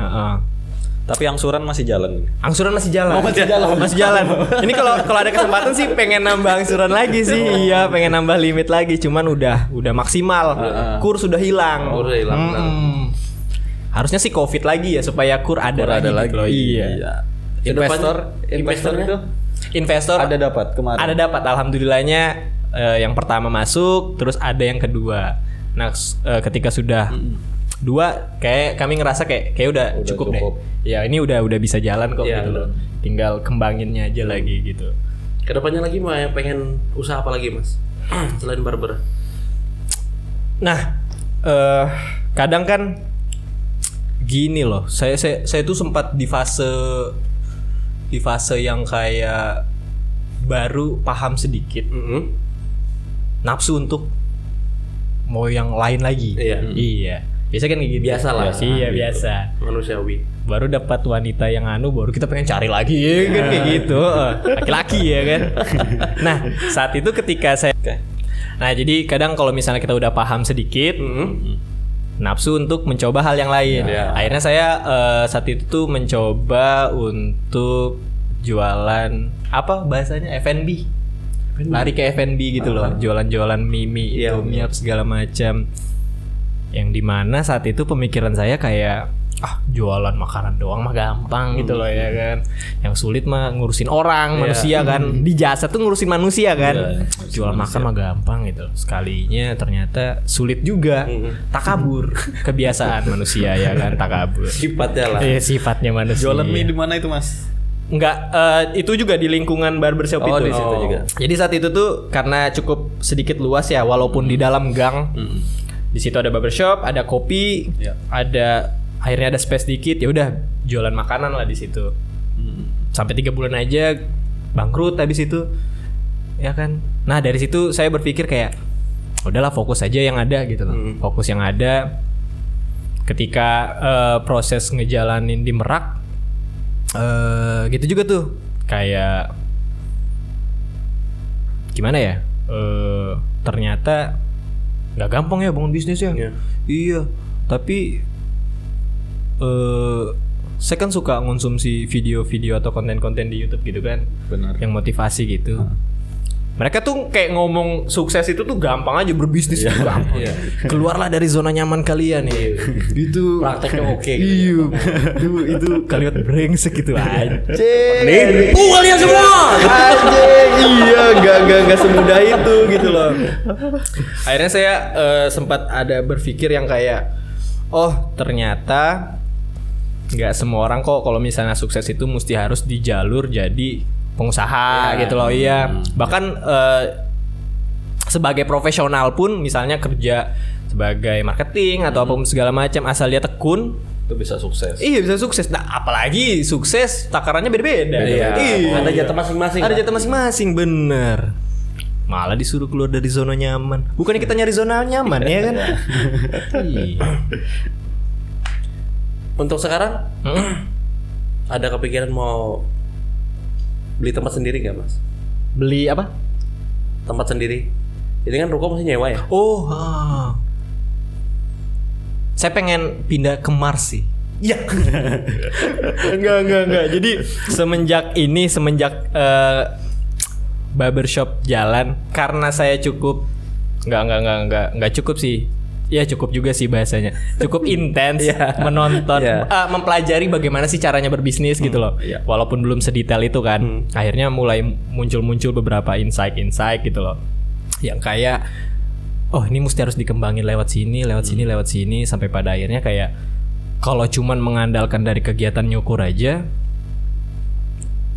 [SPEAKER 3] Tapi angsuran masih jalan.
[SPEAKER 1] Angsuran masih jalan.
[SPEAKER 2] Oh, masih jalan.
[SPEAKER 1] Masih jalan. Ini kalau ada kesempatan sih pengen nambah angsuran lagi sih. Iya, pengen nambah limit lagi. Cuman udah maksimal. Kur sudah hilang.
[SPEAKER 2] Kur udah hilang.
[SPEAKER 1] Harusnya sih Covid lagi ya supaya kur ada lagi. Gitu loh. Iya. Investor
[SPEAKER 3] ada dapat kemarin.
[SPEAKER 1] Ada dapat, alhamdulillahnya. Yang pertama masuk, terus ada yang kedua. Nah, ketika sudah dua, kayak kami ngerasa kayak udah cukup deh. Ya ini udah bisa jalan kok gitu loh. Tinggal kembanginnya aja lagi gitu.
[SPEAKER 2] Kedepannya lagi mau pengen usaha apa lagi Mas? Selain barber.
[SPEAKER 1] Nah, kadang kan gini loh. Saya tuh sempat di fase yang kayak baru paham sedikit. Nafsu untuk mau yang lain lagi. Iya. Biasa kan kayak gitu.
[SPEAKER 2] Biasa lah.
[SPEAKER 1] Iya, biasa.
[SPEAKER 2] Manusiawi.
[SPEAKER 1] Baru dapat wanita yang baru kita pengen cari lagi ya kan kayak gitu. Laki-laki ya kan. Nah, saat itu ketika saya Nah, jadi kadang kalau misalnya kita udah paham sedikit, nafsu untuk mencoba hal yang lain. Akhirnya saya saat itu tuh mencoba untuk jualan apa bahasanya F&B. Lari ke F&B gitu loh, jualan-jualan mie segala macam. Yang dimana saat itu pemikiran saya kayak jualan makanan doang mah gampang gitu loh ya kan. Yang sulit mah ngurusin orang, manusia kan. Di jasa tuh ngurusin manusia kan. Jual makan mah gampang gitu. Sekalinya ternyata sulit juga. Takabur, kebiasaan manusia ya kan, takabur.
[SPEAKER 2] Sifatnya lah.
[SPEAKER 1] Sifatnya manusia.
[SPEAKER 3] Jualan mie di mana itu Mas?
[SPEAKER 1] Enggak, itu juga di lingkungan barbershop itu.
[SPEAKER 3] Di situ juga.
[SPEAKER 1] Jadi saat itu tuh karena cukup sedikit luas ya, walaupun di dalam gang. Di situ ada barbershop, ada kopi, ada akhirnya ada space dikit. Ya udah jualan makanan lah di situ. Sampai 3 bulan aja bangkrut habis itu. Ya kan. Nah, dari situ saya berpikir kayak udahlah fokus aja yang ada gitu loh. Fokus yang ada. Ketika proses ngejalanin di Merak gitu juga tuh kayak gimana ya, ternyata nggak gampang ya bangun bisnis ya. Iya, tapi saya kan suka ngonsumsi video-video atau konten-konten di YouTube gitu kan.
[SPEAKER 3] Benar.
[SPEAKER 1] Yang motivasi gitu. Mereka tuh kayak ngomong sukses itu tuh gampang aja, berbisnis itu gampang. Keluarlah dari zona nyaman kalian nih. Gitu.
[SPEAKER 2] Prakteknya oke.
[SPEAKER 1] Iya. Itu kalimat brengsek gitu aja.
[SPEAKER 2] Kalian semua.
[SPEAKER 1] Iya, enggak semudah itu gitu loh. Akhirnya saya sempat ada berpikir yang kayak ternyata nggak semua orang kok kalau misalnya sukses itu mesti harus di jalur jadi pengusaha gitu loh. Bahkan sebagai profesional pun misalnya kerja sebagai marketing atau apa segala macam, asal dia tekun
[SPEAKER 3] itu bisa sukses.
[SPEAKER 1] Iya, bisa sukses. Nah, apalagi sukses takarannya beda-beda.
[SPEAKER 2] Ada jatah masing-masing.
[SPEAKER 1] Ada jatah masing-masing, bener. Malah disuruh keluar dari zona nyaman. Bukannya kita nyari zona nyaman ya kan?
[SPEAKER 2] Untuk sekarang ada kepikiran mau beli tempat sendiri gak Mas?
[SPEAKER 1] Beli apa?
[SPEAKER 2] Tempat sendiri. Jadi kan ruko masih nyewa ya?
[SPEAKER 1] Saya pengen pindah ke Mars sih. Ya. Enggak. Jadi semenjak barbershop jalan, karena saya cukup enggak cukup sih. Ya cukup juga sih bahasanya. Cukup intens menonton, mempelajari bagaimana sih caranya berbisnis gitu loh. Walaupun belum sedetail itu kan. Akhirnya mulai muncul beberapa insight gitu loh. Yang kayak ini mesti harus dikembangin lewat sini sampai pada akhirnya kayak kalau cuman mengandalkan dari kegiatan nyukur aja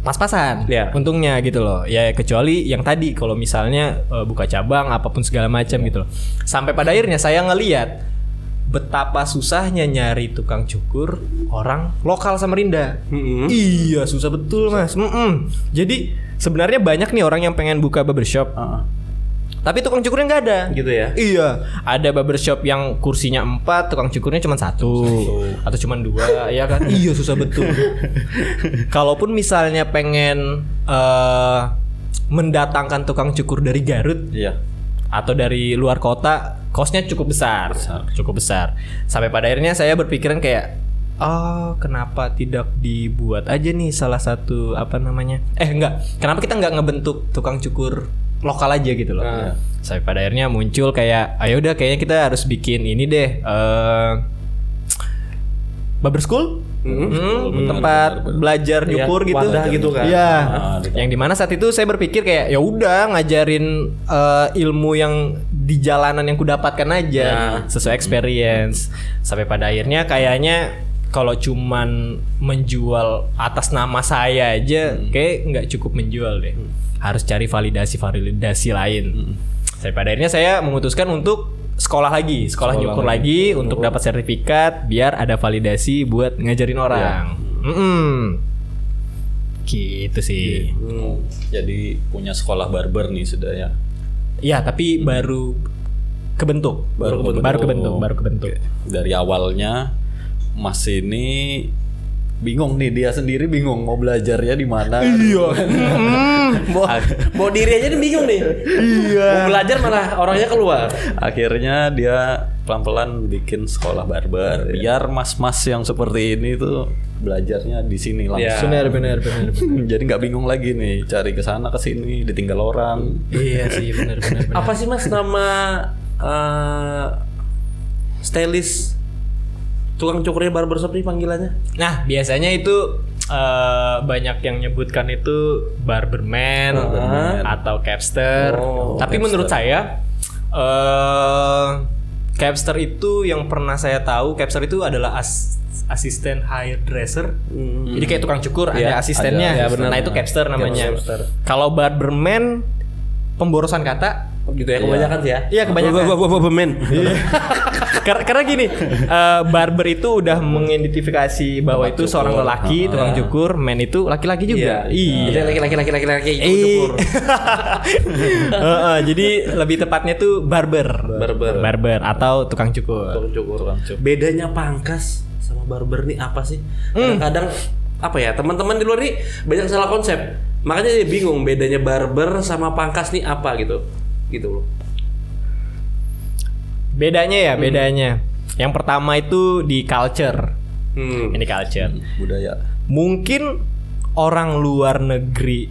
[SPEAKER 1] pas-pasan untungnya gitu loh. Ya kecuali yang tadi kalau misalnya buka cabang apapun segala macam gitu loh. Sampai pada akhirnya saya ngelihat betapa susahnya nyari tukang cukur orang lokal Samarinda. Iya, susah betul Mas. Jadi sebenarnya banyak nih orang yang pengen buka barbershop. Tapi tukang cukurnya nggak ada.
[SPEAKER 2] Gitu ya?
[SPEAKER 1] Iya. Ada barbershop yang kursinya 4, tukang cukurnya cuma 1 atau cuma 2, ya kan? Iya, susah betul. Kalaupun misalnya pengen mendatangkan tukang cukur dari Garut, atau dari luar kota, kosnya cukup besar. Sampai pada akhirnya saya berpikiran kayak oh kenapa tidak dibuat aja nih salah satu kenapa kita nggak ngebentuk tukang cukur lokal aja gitu loh. Sampai pada akhirnya muncul kayak ayo udah kayaknya kita harus bikin ini deh barber school. Tempat belajar nyukur gitu.
[SPEAKER 2] Wadah gitu kan.
[SPEAKER 1] Iya. Yang dimana saat itu saya berpikir kayak ya udah ngajarin ilmu yang di jalanan yang kudapatkan aja sesuai experience. Sampai pada akhirnya kayaknya kalau cuman menjual atas nama saya aja kayak nggak cukup menjual deh. Harus cari validasi lain. Sampai pada akhirnya saya memutuskan untuk sekolah nyukur lagi untuk dapat sertifikat biar ada validasi buat ngajarin orang. Gitu sih.
[SPEAKER 3] Jadi punya sekolah barber nih sudah ya.
[SPEAKER 1] Ya, tapi baru kebentuk. Baru kebentuk.
[SPEAKER 3] Dari awalnya Mas ini bingung nih, dia sendiri bingung mau belajarnya di mana.
[SPEAKER 1] Iya.
[SPEAKER 2] Mau diri aja nih bingung nih. Iya. Mau belajar malah orangnya keluar.
[SPEAKER 3] Akhirnya dia pelan-pelan bikin sekolah barber biar mas-mas yang seperti ini tuh belajarnya di sini langsung.
[SPEAKER 1] Benar.
[SPEAKER 3] Jadi nggak bingung lagi nih cari ke sana ke sini ditinggal orang.
[SPEAKER 1] Iya sih benar.
[SPEAKER 2] Apa sih Mas nama stylist tukang cukurnya barbershop nih panggilannya?
[SPEAKER 1] Nah, biasanya itu banyak yang nyebutkan itu barberman atau capster. Tapi
[SPEAKER 3] capster.
[SPEAKER 1] menurut saya capster itu yang pernah saya tahu, capster itu adalah asisten hairdresser. Jadi kayak tukang cukur ada asistennya.
[SPEAKER 2] ada, ya, benar.
[SPEAKER 1] Nah, itu capster namanya.
[SPEAKER 2] Capster.
[SPEAKER 1] Kalau barberman pemborosan kata
[SPEAKER 2] Gitu ya kebanyakan sih ya.
[SPEAKER 1] Iya, kebanyakan.
[SPEAKER 2] Barberman.
[SPEAKER 1] Karena gini, barber itu udah mengidentifikasi bahwa itu seorang lelaki, tukang cukur, man itu laki-laki juga.
[SPEAKER 2] Iya. Laki-laki cukur.
[SPEAKER 1] Jadi lebih tepatnya tuh barber atau tukang cukur.
[SPEAKER 2] Bedanya pangkas sama barber nih apa sih? Kadang-kadang apa ya, teman-teman di luar nih banyak salah konsep. Makanya dia bingung bedanya barber sama pangkas nih apa gitu loh.
[SPEAKER 1] Bedanya. Yang pertama itu di culture. Ini culture.
[SPEAKER 3] Budaya.
[SPEAKER 1] Mungkin orang luar negeri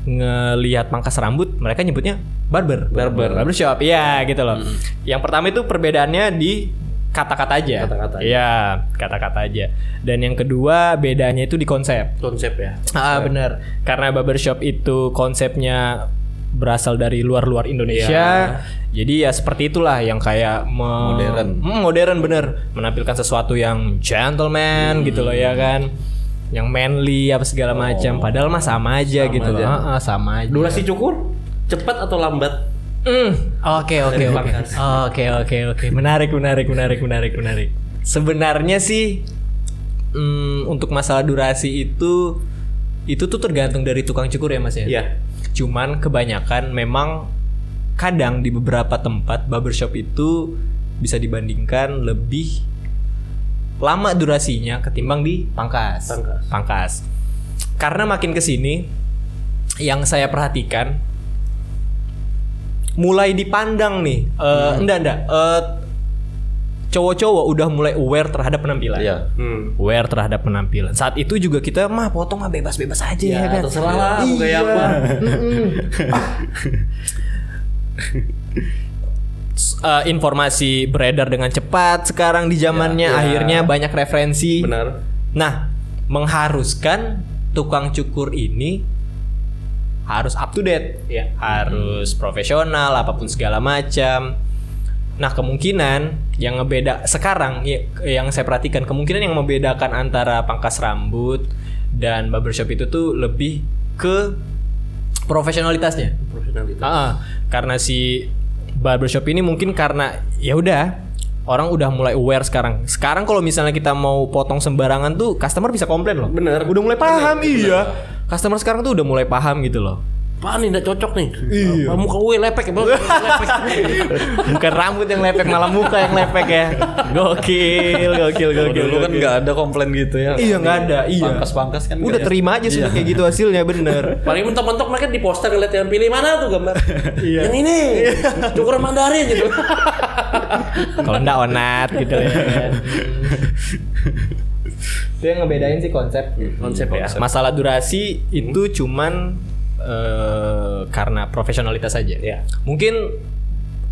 [SPEAKER 1] ngelihat pangkas rambut, mereka nyebutnya barbershop. Iya, gitu loh. Yang pertama itu perbedaannya di kata-kata aja. Iya, kata-kata aja. Dan yang kedua bedanya itu di konsep.
[SPEAKER 2] Konsep ya.
[SPEAKER 1] Benar. Karena barbershop itu konsepnya berasal dari luar Indonesia. Jadi ya seperti itulah yang kayak modern bener, menampilkan sesuatu yang gentleman gitu loh ya kan. Yang manly apa segala macam. Padahal mah sama aja gitu loh. Sama aja.
[SPEAKER 2] Durasi cukur cepat atau lambat?
[SPEAKER 1] Oke. Menarik. Sebenarnya sih untuk masalah durasi itu tuh tergantung dari tukang cukur ya Mas ya.
[SPEAKER 2] Iya.
[SPEAKER 1] Cuman kebanyakan memang kadang di beberapa tempat barbershop itu bisa dibandingkan lebih lama durasinya ketimbang di pangkas. Karena makin kesini yang saya perhatikan mulai dipandang nih, cowok-cowok udah mulai aware terhadap penampilan. Aware terhadap penampilan. Saat itu juga kita potong bebas-bebas aja ya kan.
[SPEAKER 2] Terserah lah mau kayak apa.
[SPEAKER 1] Informasi beredar dengan cepat sekarang di zamannya. Akhirnya banyak referensi.
[SPEAKER 2] Benar.
[SPEAKER 1] Nah, mengharuskan tukang cukur ini harus up to date, harus profesional apapun segala macam. Nah, kemungkinan yang ngebeda sekarang yang saya perhatikan, kemungkinan yang membedakan antara pangkas rambut dan barbershop itu tuh lebih ke profesionalitasnya. Karena si barbershop ini mungkin karena ya udah orang udah mulai aware sekarang. Sekarang kalau misalnya kita mau potong sembarangan tuh customer bisa komplain loh.
[SPEAKER 2] Bener.
[SPEAKER 1] Udah mulai paham. Iya. Customer sekarang tuh udah mulai paham gitu loh.
[SPEAKER 2] Apaan nih, nggak cocok nih. Muka gue lepek ya.
[SPEAKER 1] Bukan rambut yang lepek, malah muka yang lepek ya. Gokil.
[SPEAKER 3] Dulu kan nggak ada komplain gitu ya.
[SPEAKER 1] Iya, nggak ada. Iya.
[SPEAKER 3] Pangkas kan.
[SPEAKER 1] Udah terima aja sudah kayak gitu hasilnya, bener.
[SPEAKER 2] Paling mentok-mentok mereka di poster ngeliat yang pilih mana tuh gambar. Yang ini. Cukur Mandarin gitu.
[SPEAKER 1] Kalau enggak onat gitu ya. Itu yang ngebedain sih konsep.
[SPEAKER 2] Konsep ya.
[SPEAKER 1] Masalah durasi itu cuman karena profesionalitas saja.
[SPEAKER 2] Ya.
[SPEAKER 1] Mungkin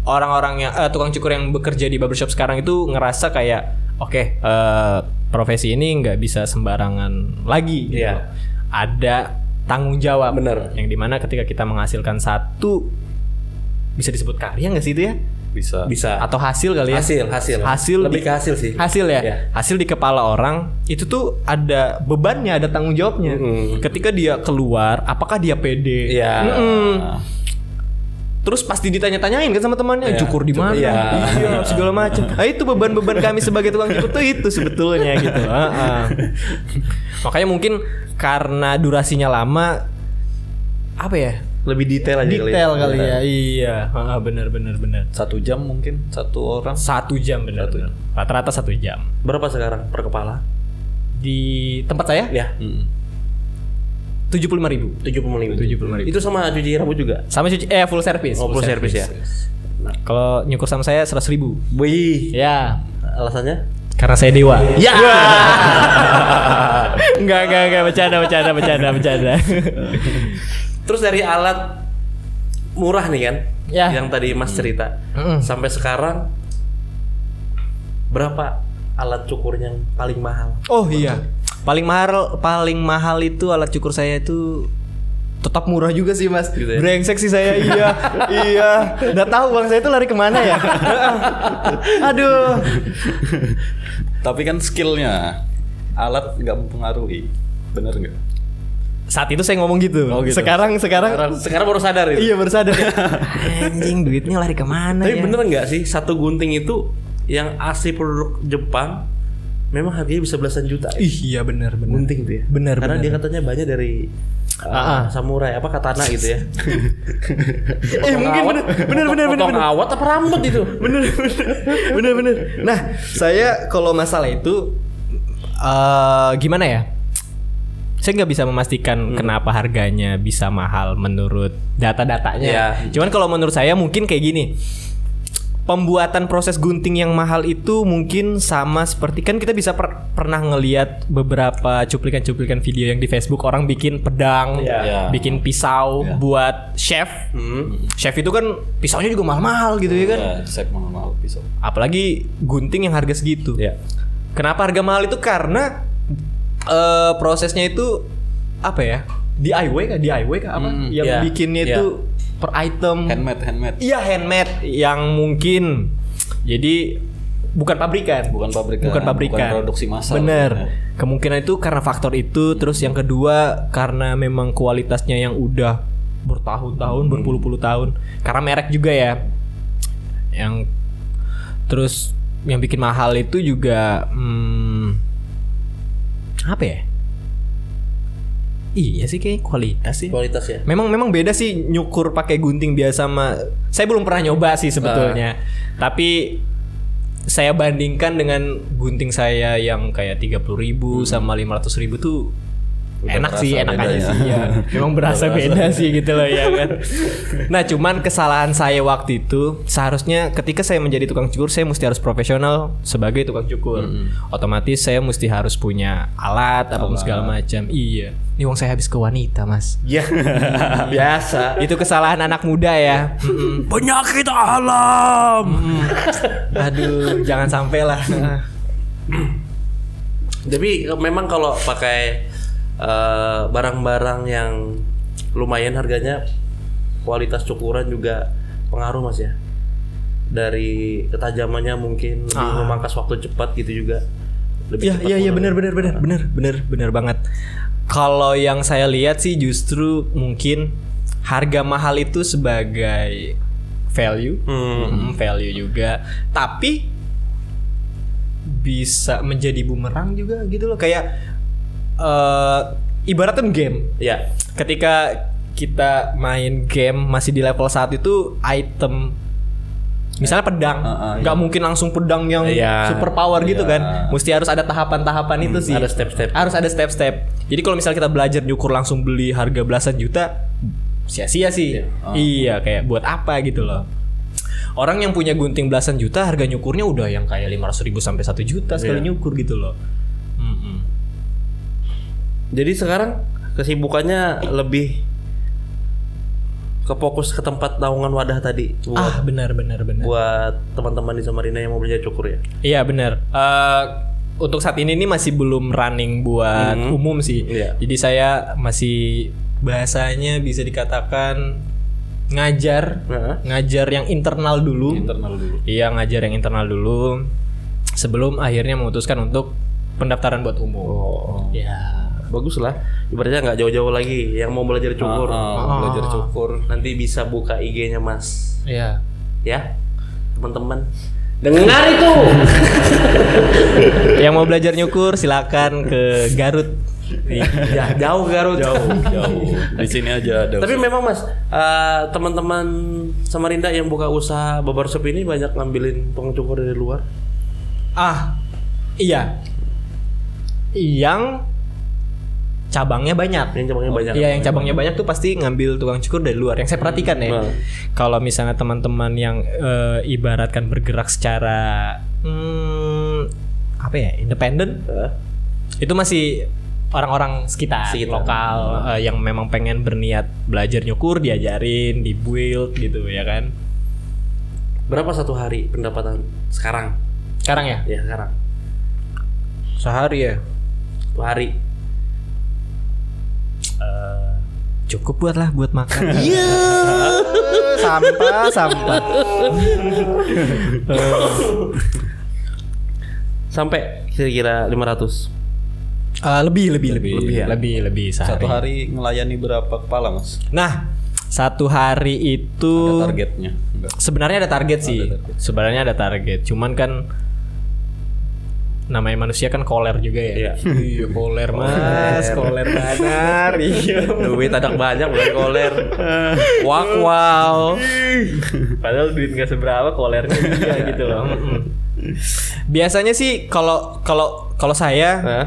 [SPEAKER 1] orang-orang yang tukang cukur yang bekerja di barbershop sekarang itu ngerasa kayak oke, profesi ini nggak bisa sembarangan lagi gitu.
[SPEAKER 2] Iya.
[SPEAKER 1] Ada tanggung jawab.
[SPEAKER 2] Bener.
[SPEAKER 1] Yang dimana ketika kita menghasilkan satu, bisa disebut karya nggak sih itu ya?
[SPEAKER 2] Bisa.
[SPEAKER 1] Atau hasil kali ya?
[SPEAKER 2] Hasil. Lebih ke hasil sih.
[SPEAKER 1] Hasil ya?
[SPEAKER 2] Ya.
[SPEAKER 1] Hasil di kepala orang itu tuh ada bebannya, ada tanggung jawabnya. Ketika dia keluar, apakah dia pede?
[SPEAKER 2] Iya.
[SPEAKER 1] Terus pasti ditanya-tanyain kan sama temannya, cukur di mana?
[SPEAKER 2] Iya.
[SPEAKER 1] Iya, segala macam. Nah, itu beban-beban kami sebagai tukang cukur tuh itu sebetulnya gitu. Makanya mungkin karena durasinya lama, apa ya?
[SPEAKER 2] Lebih detail aja
[SPEAKER 1] Kali ya. Iya, benar.
[SPEAKER 3] 1 jam mungkin satu orang.
[SPEAKER 1] 1 jam benar. Rata-rata 1 jam.
[SPEAKER 2] Berapa sekarang per kepala?
[SPEAKER 1] Di tempat saya?
[SPEAKER 2] Ya.
[SPEAKER 1] 75.000.
[SPEAKER 2] 75.000. Itu sama cuci rambut juga?
[SPEAKER 1] Sama cuci full service.
[SPEAKER 2] Oh, full service ya.
[SPEAKER 1] Nah, kalau nyukur sama saya 100.000.
[SPEAKER 2] Wih.
[SPEAKER 1] Ya.
[SPEAKER 2] Alasannya?
[SPEAKER 1] Karena saya dewa.
[SPEAKER 2] Ya.
[SPEAKER 1] Enggak, bercanda.
[SPEAKER 2] Terus dari alat murah nih kan,
[SPEAKER 1] Ya.
[SPEAKER 2] yang tadi Mas cerita, sampai sekarang berapa alat cukur yang paling mahal?
[SPEAKER 1] Oh iya. Paling mahal itu alat cukur saya itu tetap murah juga sih Mas.
[SPEAKER 2] Gitu ya?
[SPEAKER 1] Brengsek sih saya. Iya. Nggak tahu bang saya itu lari kemana ya. Aduh.
[SPEAKER 3] Tapi kan skillnya alat nggak mempengaruhi, bener nggak?
[SPEAKER 1] Saat itu saya ngomong gitu.
[SPEAKER 3] Oh, gitu.
[SPEAKER 2] Sekarang baru sadar itu.
[SPEAKER 1] Iya baru sadar. Anjing duitnya lari kemana
[SPEAKER 2] Tapi
[SPEAKER 1] ya?
[SPEAKER 2] bener nggak sih satu gunting itu yang asli produk Jepang memang harganya bisa belasan juta?
[SPEAKER 1] Iya benar.
[SPEAKER 2] Gunting tuh ya.
[SPEAKER 1] Benar.
[SPEAKER 2] Karena dia katanya banyak dari samurai apa katana gitu ya.
[SPEAKER 1] Mungkin bener.
[SPEAKER 2] Potong awat apa rambut itu?
[SPEAKER 1] Bener. Nah, saya kalau masalah itu gimana ya? Saya nggak bisa memastikan kenapa harganya bisa mahal menurut data-datanya.
[SPEAKER 2] Iya.
[SPEAKER 1] Cuman kalau menurut saya mungkin kayak gini. Pembuatan proses gunting yang mahal itu mungkin sama seperti kan kita bisa pernah ngelihat beberapa cuplikan-cuplikan video yang di Facebook orang bikin pedang, bikin pisau buat chef. Chef itu kan pisaunya juga mahal-mahal gitu ya kan.
[SPEAKER 3] Chef mahal pisau.
[SPEAKER 1] Apalagi gunting yang harga segitu.
[SPEAKER 2] Ya.
[SPEAKER 1] Kenapa harga mahal itu karena prosesnya itu apa ya? DIY kah apa? Yang bikinnya itu per item.
[SPEAKER 3] Handmade.
[SPEAKER 1] Iya handmade yang mungkin jadi bukan pabrikan. Bukan
[SPEAKER 3] produksi massal.
[SPEAKER 1] Bener. Kemungkinan itu karena faktor itu. Terus yang kedua karena memang kualitasnya yang udah bertahun-tahun, berpuluh-puluh tahun. Karena merek juga ya. Yang terus yang bikin mahal itu juga apa ya? Iya sih kayak kualitas sih.
[SPEAKER 2] Kualitas ya.
[SPEAKER 1] Memang beda sih nyukur pakai gunting biasa sama saya belum pernah nyoba sih sebetulnya. Tapi saya bandingkan dengan gunting saya yang kayak 30.000 sama 500.000 tuh enak aja sih ya. Memang berasa beda sih gitu loh ya kan. Nah, cuman kesalahan saya waktu itu seharusnya ketika saya menjadi tukang cukur saya mesti harus profesional sebagai tukang cukur. Otomatis saya mesti harus punya alat apapun segala macam. Iya. Ini uang saya habis ke wanita, Mas.
[SPEAKER 2] Ya. Biasa.
[SPEAKER 1] Itu kesalahan anak muda ya. Penyakit alam. Aduh, jangan sampai lah.
[SPEAKER 2] Tapi memang kalau pakai barang-barang yang lumayan harganya, kualitas cukuran juga pengaruh Mas ya. Dari ketajamannya mungkin lebih memangkas waktu cepat gitu juga.
[SPEAKER 1] Iya benar banget. Kalau yang saya lihat sih justru mungkin harga mahal itu sebagai value, value juga. Tapi bisa menjadi bumerang juga gitu loh. Kayak ibaratnya game.
[SPEAKER 2] Ya.
[SPEAKER 1] Ketika kita main game masih di level 1 itu item misalnya pedang, nggak mungkin langsung pedang yang super power gitu kan. Mesti harus ada tahapan-tahapan itu sih.
[SPEAKER 2] Ada step-step.
[SPEAKER 1] Harus ada step-step. Jadi kalau misalnya kita belajar nyukur langsung beli harga belasan juta, sia-sia sih. Iya, kayak buat apa gitu loh. Orang yang punya gunting belasan juta harga nyukurnya udah yang kayak 500.000 sampai 1 juta sekali nyukur gitu loh.
[SPEAKER 2] Jadi sekarang kesibukannya lebih ke fokus ke tempat naungan wadah tadi buat
[SPEAKER 1] benar.
[SPEAKER 2] buat teman-teman di Samarinda yang mau belajar cukur ya.
[SPEAKER 1] Iya benar. Untuk saat ini masih belum running buat umum sih.
[SPEAKER 2] Iya.
[SPEAKER 1] Jadi saya masih bahasanya bisa dikatakan ngajar yang internal dulu. Iya, ngajar yang internal dulu sebelum akhirnya memutuskan untuk pendaftaran buat umum. Ya,
[SPEAKER 2] bagus lah. Ibaratnya nggak jauh-jauh lagi yang mau belajar cukur.
[SPEAKER 3] Belajar cukur.
[SPEAKER 2] Nanti bisa buka IG-nya Mas.
[SPEAKER 1] Iya.
[SPEAKER 2] Ya, teman-teman. Dengar itu.
[SPEAKER 1] Yang mau belajar nyukur silakan ke Garut.
[SPEAKER 2] Ya, jauh Garut.
[SPEAKER 3] Jauh. Di sini aja ada.
[SPEAKER 2] Tapi memang Mas, teman-teman Samarinda yang buka usaha barbershop ini banyak ngambilin tukang cukur dari luar.
[SPEAKER 1] Iya. Yang cabangnya banyak. Iya, yang cabangnya banyak tuh pasti ngambil tukang cukur dari luar. Yang saya perhatikan ya. Kalau misalnya teman-teman yang ibaratkan bergerak secara independen, itu masih orang-orang sekitar. Lokal yang memang pengen berniat belajar nyukur, diajarin, dibuild gitu ya kan.
[SPEAKER 2] Berapa satu hari pendapatan sekarang?
[SPEAKER 1] Sekarang ya?
[SPEAKER 2] Ya, sekarang.
[SPEAKER 1] Sehari ya?
[SPEAKER 2] Satu hari.
[SPEAKER 1] Cukup buat makan. Iya. Sampah.
[SPEAKER 2] Sampai kira-kira 500.
[SPEAKER 1] Lebih
[SPEAKER 2] ya?
[SPEAKER 1] Lebih sehari.
[SPEAKER 3] Satu hari ngelayani berapa kepala, Mas?
[SPEAKER 1] Nah, satu hari itu
[SPEAKER 3] Ada targetnya? Enggak.
[SPEAKER 1] Sebenarnya ada target sih. Sebenarnya ada target. Cuman kan namanya manusia kan koler juga ya. Iya, koler Mas, koler benar. Iya.
[SPEAKER 2] Duit ada banyak bukan koler. Wow.
[SPEAKER 1] Padahal duit enggak seberapa, kolernya juga gitu loh. Biasanya sih kalau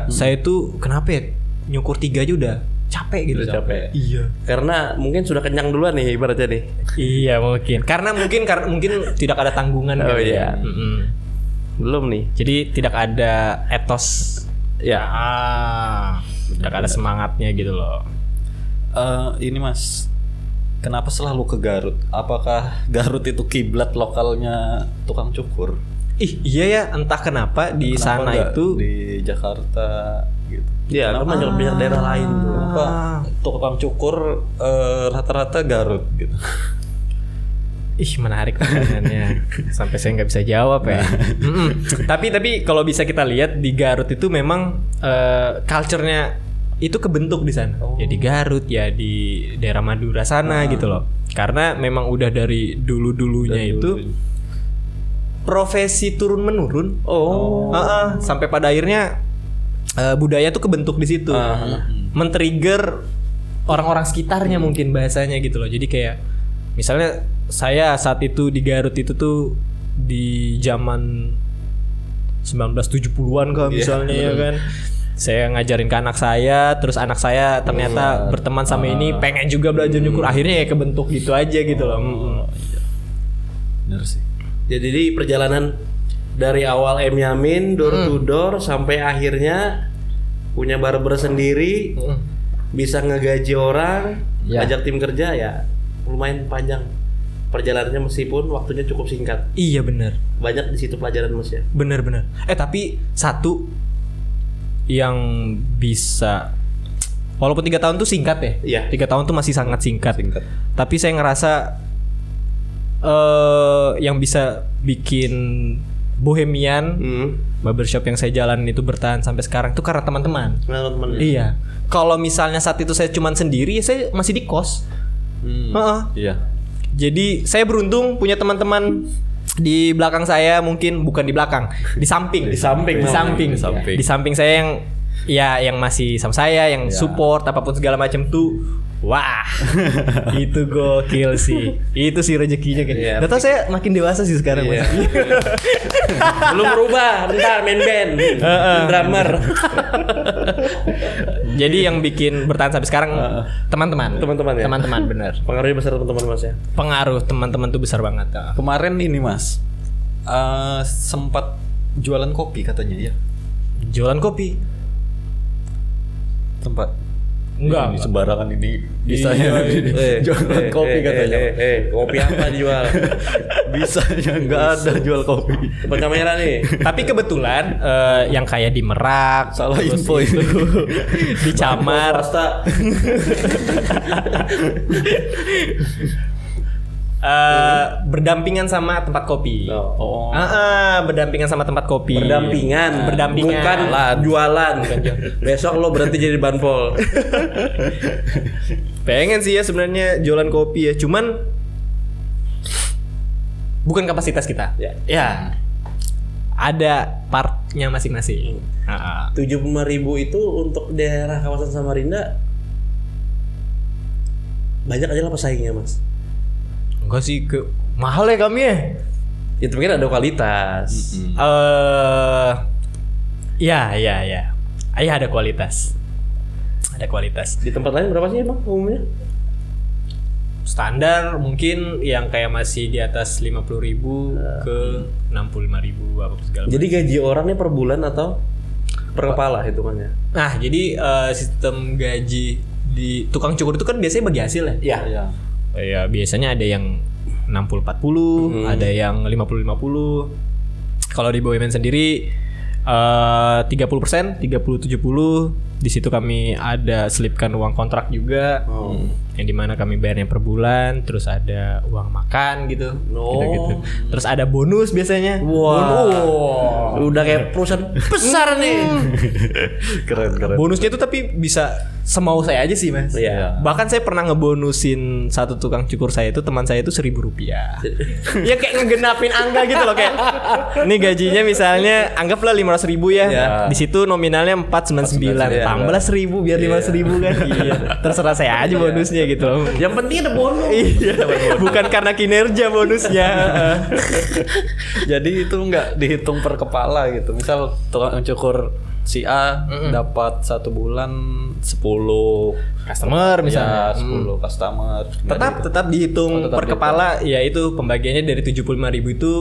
[SPEAKER 1] saya tuh kenapa ya nyukur 3 aja udah capek gitu.
[SPEAKER 2] Capek.
[SPEAKER 1] Iya.
[SPEAKER 2] Karena mungkin sudah kenyang duluan nih ibaratnya nih.
[SPEAKER 1] Iya mungkin. Karena mungkin tidak ada tanggungan.
[SPEAKER 2] Oh iya. Belum nih.
[SPEAKER 1] Jadi tidak ada etos.
[SPEAKER 2] Ya.
[SPEAKER 1] Tidak ada semangatnya gitu loh.
[SPEAKER 3] Ini Mas, kenapa selalu ke Garut? Apakah Garut itu kiblat lokalnya tukang cukur?
[SPEAKER 1] Iya ya, entah kenapa di sana itu
[SPEAKER 3] di Jakarta gitu.
[SPEAKER 2] Iya, kan banyak daerah lain tuh.
[SPEAKER 3] Apa tukang cukur rata-rata Garut gitu.
[SPEAKER 1] Menarik pertanyaannya. Sampai saya nggak bisa jawab ya. Tapi kalau bisa kita lihat di Garut itu memang culture-nya itu kebentuk di sana. Ya di Garut, ya di daerah Madura sana gitu loh. Karena memang udah dari dulu-dulunya itu profesi turun menurun. Sampai pada akhirnya budaya tuh kebentuk di situ. Men-trigger orang-orang sekitarnya mungkin bahasanya gitu loh. Jadi kayak misalnya saya saat itu di Garut itu tuh di zaman 1970-an kan misalnya ya kan. Saya ngajarin ke anak saya, terus anak saya ternyata berteman sama ini, pengen juga belajar nyukur. Akhirnya ya kebentuk gitu aja gitu loh.
[SPEAKER 3] Bener sih.
[SPEAKER 2] Jadi perjalanan dari awal Yamin door to door sampai akhirnya punya barber sendiri, bisa ngegaji orang, ajak tim kerja, ya lumayan panjang perjalanannya meskipun waktunya cukup singkat.
[SPEAKER 1] Iya benar.
[SPEAKER 2] Banyak di situ pelajaran Mas ya.
[SPEAKER 1] Benar. Tapi satu yang bisa, walaupun 3 tahun tuh singkat ya.
[SPEAKER 2] Iya.
[SPEAKER 1] 3 tahun tuh masih sangat singkat. Tapi saya ngerasa yang bisa bikin bohemian barbershop yang saya jalanin itu bertahan sampai sekarang itu karena teman-teman. Iya. Kalau misalnya saat itu saya cuman sendiri, saya masih di kos.
[SPEAKER 3] Iya.
[SPEAKER 1] Jadi saya beruntung punya teman-teman di belakang saya, mungkin bukan di belakang, di samping saya yang masih sama saya, yang support apapun segala macam tuh. Wah, itu gokil sih. Itu sih rezekinya kan. Gak tau saya makin dewasa sih sekarang.
[SPEAKER 2] Belum berubah, bentar main band, drummer.
[SPEAKER 1] Jadi yang bikin bertahan sampai sekarang teman-teman ya. Teman-teman bener.
[SPEAKER 2] Pengaruhnya besar teman-teman Mas ya.
[SPEAKER 1] Pengaruh teman-teman tuh besar banget.
[SPEAKER 3] Kemarin ini Mas, sempat jualan kopi katanya ya.
[SPEAKER 1] Jualan kopi.
[SPEAKER 3] tempat.
[SPEAKER 1] Enggak.
[SPEAKER 3] Ini sembarangan ini bisanya jualan kopi katanya.
[SPEAKER 2] Kopi apa dijual?
[SPEAKER 3] Bisanya nggak ada jual kopi.
[SPEAKER 2] Depan kamera nih.
[SPEAKER 1] Tapi kebetulan yang kayak di Merak,
[SPEAKER 3] Salah
[SPEAKER 1] terus
[SPEAKER 3] info
[SPEAKER 1] itu, di Camar,
[SPEAKER 2] Pasta.
[SPEAKER 1] berdampingan sama tempat kopi.
[SPEAKER 2] Oh.
[SPEAKER 1] Berdampingan sama tempat kopi.
[SPEAKER 2] Berdampingan. Bukan jualan. Besok lo berhenti jadi banpol.
[SPEAKER 1] Pengen sih ya sebenarnya jualan kopi ya, cuman bukan kapasitas kita. Ya. Ada partnya masing-masing.
[SPEAKER 2] 75.000 itu untuk daerah kawasan Samarinda banyak aja lah pesaingnya, Mas.
[SPEAKER 1] Enggak sih, mahal ya kami ya.
[SPEAKER 2] Ya tapi kan ada kualitas.
[SPEAKER 1] Ya. Ada kualitas. Ada kualitas.
[SPEAKER 2] Di tempat lain berapa sih emang umumnya?
[SPEAKER 1] Standar mungkin yang kayak masih di atas 50.000 ke 65.000 apa segala.
[SPEAKER 2] Jadi gaji orangnya per bulan atau per kepala hitungannya?
[SPEAKER 1] Nah, jadi sistem gaji di tukang cukur itu kan biasanya bagi hasil ya.
[SPEAKER 2] Iya.
[SPEAKER 1] Ya biasanya ada yang 60-40, ada yang 50-50. Kalau di BUMN sendiri 30%, 30-70. Di situ kami ada selipkan uang kontrak juga. Yang dimana kami bayarnya per bulan, terus ada uang makan gitu. Gitu-gitu. Terus ada bonus biasanya.
[SPEAKER 2] Wow. Udah kayak perusahaan besar nih.
[SPEAKER 3] Keren.
[SPEAKER 1] Bonusnya itu tapi bisa semau saya aja sih, Mas.
[SPEAKER 2] Iya.
[SPEAKER 1] Bahkan saya pernah ngebonusin satu tukang cukur saya itu, teman saya itu Rp1.000. Ya kayak ngegenapin angka gitu loh, kayak ini gajinya misalnya anggaplah 500.000 ya. Di situ nominalnya 499. Tambahlah 1.000 biar 500.000 kan. Iya. Terserah saya aja bonusnya gitu loh.
[SPEAKER 2] Yang penting ada bonus.
[SPEAKER 1] Iya. Bukan karena kinerja bonusnya.
[SPEAKER 3] Jadi itu nggak dihitung per kepala gitu. Misal tukang cukur si A dapat 1 bulan 10
[SPEAKER 1] Customer misalnya.
[SPEAKER 3] 10 customer.
[SPEAKER 1] Tetap dihitung
[SPEAKER 3] tetap
[SPEAKER 1] per kepala, ya itu pembagiannya dari 75.000 itu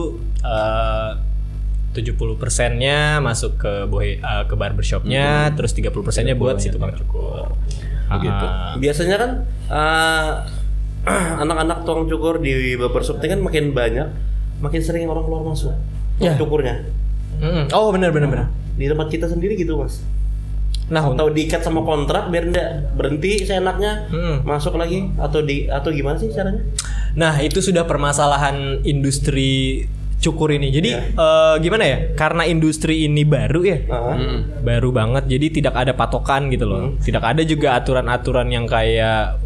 [SPEAKER 1] 70%-nya masuk ke barbershopnya, terus 30%-nya buat si tukang cukur.
[SPEAKER 3] Begitu.
[SPEAKER 2] Biasanya kan anak-anak tukang cukur di barbershop ini kan makin banyak, makin sering orang keluar masuk tukang cukurnya.
[SPEAKER 1] Oh benar.
[SPEAKER 2] Di tempat kita sendiri gitu, Mas.
[SPEAKER 1] Nah,
[SPEAKER 2] atau diikat sama kontrak biar enggak berhenti seenaknya masuk lagi atau gimana sih caranya?
[SPEAKER 1] Nah, itu sudah permasalahan industri cukur ini. Jadi gimana ya? Karena industri ini baru ya. Baru banget. Jadi tidak ada patokan gitu loh. Tidak ada juga aturan-aturan yang kayak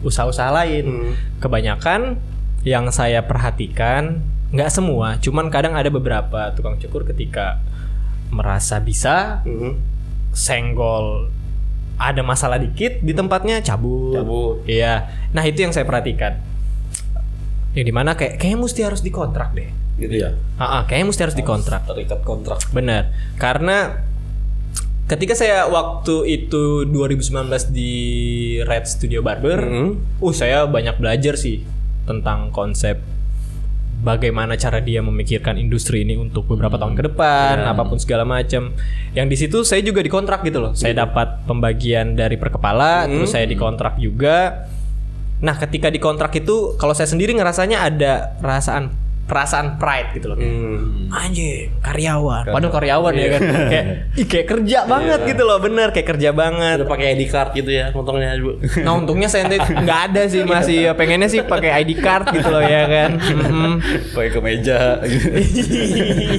[SPEAKER 1] usaha-usaha lain. Kebanyakan yang saya perhatikan, nggak semua, cuman kadang ada beberapa tukang cukur ketika merasa bisa senggol ada masalah dikit di tempatnya cabut. Iya. Nah, itu yang saya perhatikan. Yang dimana kayaknya mesti harus dikontrak deh.
[SPEAKER 2] Gitu ya.
[SPEAKER 1] Kayaknya mesti harus dikontrak.
[SPEAKER 3] Terikat kontrak.
[SPEAKER 1] Benar. Karena ketika saya waktu itu 2019 di Red Studio Barber, saya banyak belajar sih tentang konsep bagaimana cara dia memikirkan industri ini untuk beberapa tahun ke depan, apapun segala macam. Yang di situ saya juga dikontrak gitu loh. Saya dapat pembagian dari per kepala, terus saya dikontrak juga. Nah, ketika dikontrak itu kalau saya sendiri ngerasanya ada perasaan pride gitu loh. Anjing, karyawan. Padahal karyawan ya kan. Kayak kerja banget gitu loh, bener kayak kerja banget.
[SPEAKER 2] Udah pakai ID card gitu ya, untungnya.
[SPEAKER 1] Nah, untungnya saya nggak ada sih, masih pengennya sih pakai ID card gitu loh ya kan.
[SPEAKER 3] Pakai kemeja gitu.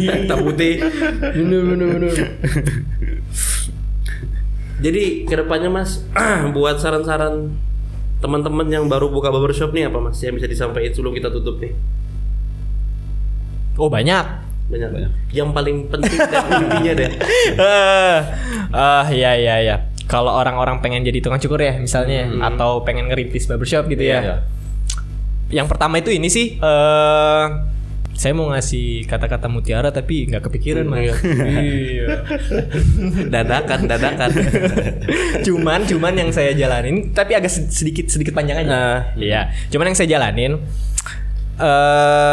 [SPEAKER 2] Hitam putih. Bener. Jadi kedepannya, Mas, buat saran-saran teman-teman yang baru buka barbershop nih apa, Mas, yang bisa disampaikan sebelum kita tutup nih?
[SPEAKER 1] Oh, banyak.
[SPEAKER 2] Yang paling penting dan intinya deh.
[SPEAKER 1] Iya. Kalau orang-orang pengen jadi tukang cukur ya misalnya, atau pengen ngerintis barbershop gitu ya. Yang pertama itu ini sih, saya mau ngasih kata-kata mutiara tapi nggak kepikiran, Mas. Iya.
[SPEAKER 2] Dadakan.
[SPEAKER 1] Cuman yang saya jalanin, tapi agak sedikit panjang aja. Iya. Cuman yang saya jalanin,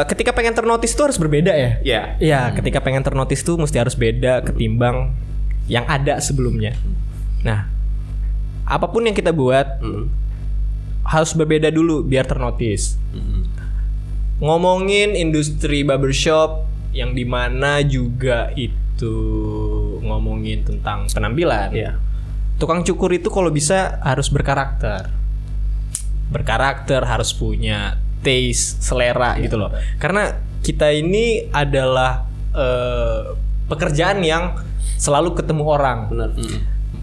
[SPEAKER 1] ketika pengen ternotis itu harus berbeda ya. Iya. Ketika pengen ternotis tuh mesti harus beda ketimbang yang ada sebelumnya. Nah, apapun yang kita buat harus berbeda dulu biar ternotis. Ngomongin industri barbershop yang dimana juga itu ngomongin tentang penampilan.
[SPEAKER 2] Iya.
[SPEAKER 1] Tukang cukur itu kalau bisa harus berkarakter. Berkarakter, harus punya taste, selera gitu loh. Karena kita ini adalah pekerjaan yang selalu ketemu orang.
[SPEAKER 2] Benar.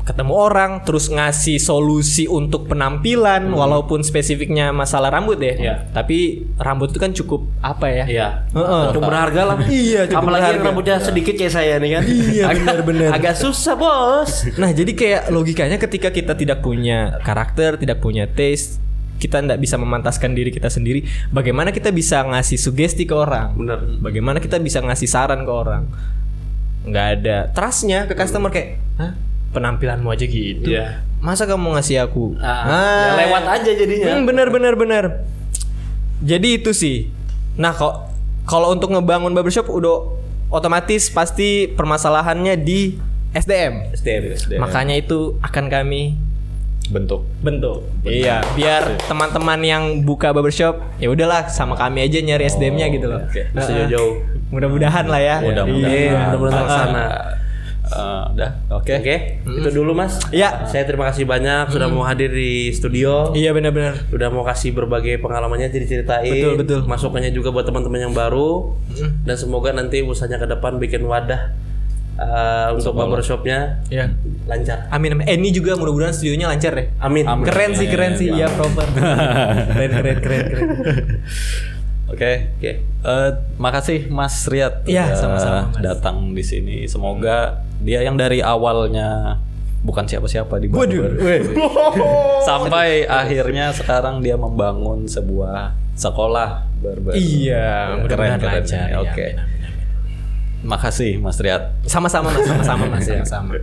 [SPEAKER 1] Ketemu orang terus ngasih solusi untuk penampilan walaupun spesifiknya masalah rambut ya.
[SPEAKER 2] Iya.
[SPEAKER 1] Tapi rambut itu kan cukup apa ya?
[SPEAKER 2] Iya.
[SPEAKER 1] Heeh.
[SPEAKER 2] Cukup berharga lah.
[SPEAKER 1] Iya, cukup
[SPEAKER 2] Apalagi yang
[SPEAKER 1] berharga.
[SPEAKER 2] rambutnya sedikit kayak saya nih kan.
[SPEAKER 1] Iya, benar-benar.
[SPEAKER 2] Agak susah, Bos.
[SPEAKER 1] Nah, jadi kayak logikanya ketika kita tidak punya karakter, tidak punya taste, kita tidak bisa memantaskan diri kita sendiri. Bagaimana kita bisa ngasih sugesti ke orang?
[SPEAKER 2] Benar.
[SPEAKER 1] Bagaimana kita bisa ngasih saran ke orang? Nggak ada trustnya ke customer kayak, hah? Penampilanmu aja gitu.
[SPEAKER 2] Iya.
[SPEAKER 1] Masa kamu ngasih aku?
[SPEAKER 2] Ya lewat aja jadinya.
[SPEAKER 1] Benar. Jadi itu sih. Nah, kalau untuk ngebangun barbershop udah otomatis pasti permasalahannya di SDM.
[SPEAKER 2] SDM.
[SPEAKER 1] Makanya itu akan kami
[SPEAKER 3] bentuk.
[SPEAKER 1] Iya, biar teman-teman yang buka barbershop ya udahlah sama kami aja nyari SDM-nya gitu loh.
[SPEAKER 3] Oke.
[SPEAKER 2] Bisa jauh-jauh.
[SPEAKER 1] Mudah-mudahan lah ya.
[SPEAKER 3] Mudah-mudahan.
[SPEAKER 2] Mudah-mudahan sana.
[SPEAKER 3] Udah. Oke.
[SPEAKER 2] Itu dulu Mas.
[SPEAKER 1] Iya.
[SPEAKER 2] Saya terima kasih banyak sudah mau hadir di studio.
[SPEAKER 1] Iya benar-benar.
[SPEAKER 2] Udah mau kasih berbagai pengalamannya diceritain.
[SPEAKER 1] Betul.
[SPEAKER 2] Masukannya juga buat teman-teman yang baru. Dan semoga nanti usahanya ke depan bikin wadah untuk barbershopnya
[SPEAKER 1] Iya.
[SPEAKER 2] lancar.
[SPEAKER 1] Amin. Ini juga mudah-mudahan studionya lancar deh.
[SPEAKER 2] Amin.
[SPEAKER 1] Keren sih. Iya, proper. Keren.
[SPEAKER 3] Oke. Makasih Mas Riyad
[SPEAKER 1] Iya,
[SPEAKER 3] udah
[SPEAKER 1] sama-sama, Mas.
[SPEAKER 3] datang di sini. Semoga dia yang dari awalnya bukan siapa-siapa di barber. Sampai akhirnya sekarang dia membangun sebuah sekolah barber.
[SPEAKER 1] Iya, mudah-mudahan
[SPEAKER 3] Keren.
[SPEAKER 1] lancar. Iya,
[SPEAKER 3] Oke.
[SPEAKER 1] amin.
[SPEAKER 3] Makasih Mas Riyad.
[SPEAKER 1] Sama-sama Mas, sama-sama.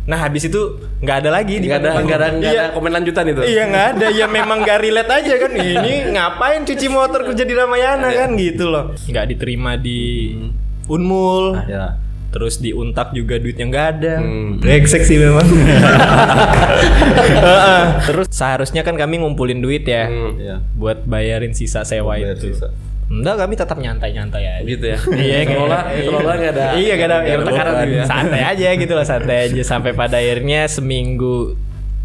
[SPEAKER 1] Nah habis itu nggak ada lagi
[SPEAKER 2] Nggak ada
[SPEAKER 1] Iya.
[SPEAKER 2] komen lanjutan itu.
[SPEAKER 1] Iya nggak ada, ya memang nggak relate aja kan. Ini ngapain cuci motor kerja di Ramayana kan gitu loh. Nggak diterima di Unmul,
[SPEAKER 3] Ya.
[SPEAKER 1] terus di Untak juga duitnya nggak ada. Brengsek sih memang. Terus seharusnya kan kami ngumpulin duit ya,
[SPEAKER 3] Iya.
[SPEAKER 1] buat bayarin sisa sewa
[SPEAKER 3] Bayar
[SPEAKER 1] itu.
[SPEAKER 3] sisa.
[SPEAKER 1] Enggak, kami tetap nyantai-nyantai aja.
[SPEAKER 2] Gitu ya.
[SPEAKER 1] Iya,
[SPEAKER 2] Kelola nggak ada.
[SPEAKER 1] Iya, nggak ada
[SPEAKER 2] nggak ada tekanan gitu ya.
[SPEAKER 1] santai aja gitu loh, santai aja sampai pada akhirnya seminggu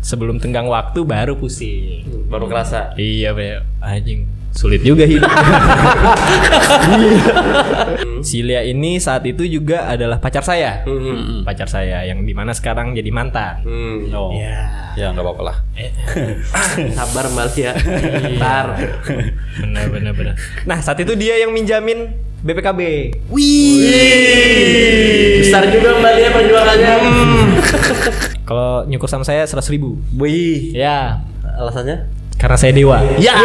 [SPEAKER 1] sebelum tenggang waktu baru pusing.
[SPEAKER 2] Baru kerasa.
[SPEAKER 1] Iya, Be. Anjing, sulit juga hidup. Silia ini saat itu juga adalah pacar saya. Pacar saya yang dimana sekarang jadi mantan.
[SPEAKER 3] Oh.
[SPEAKER 1] Ya.
[SPEAKER 3] Ya nggak apa-apa lah.
[SPEAKER 2] Sabar Mbak Lia. Ntar.
[SPEAKER 1] Bener. Nah, saat itu dia yang minjamin BPKB.
[SPEAKER 2] Besar juga Mbak Lia perjuangannya.
[SPEAKER 1] Kalau nyukur sama saya 100.000.
[SPEAKER 2] Wih.
[SPEAKER 1] Ya,
[SPEAKER 2] Alasannya?
[SPEAKER 1] karena saya dewa.
[SPEAKER 2] Ya.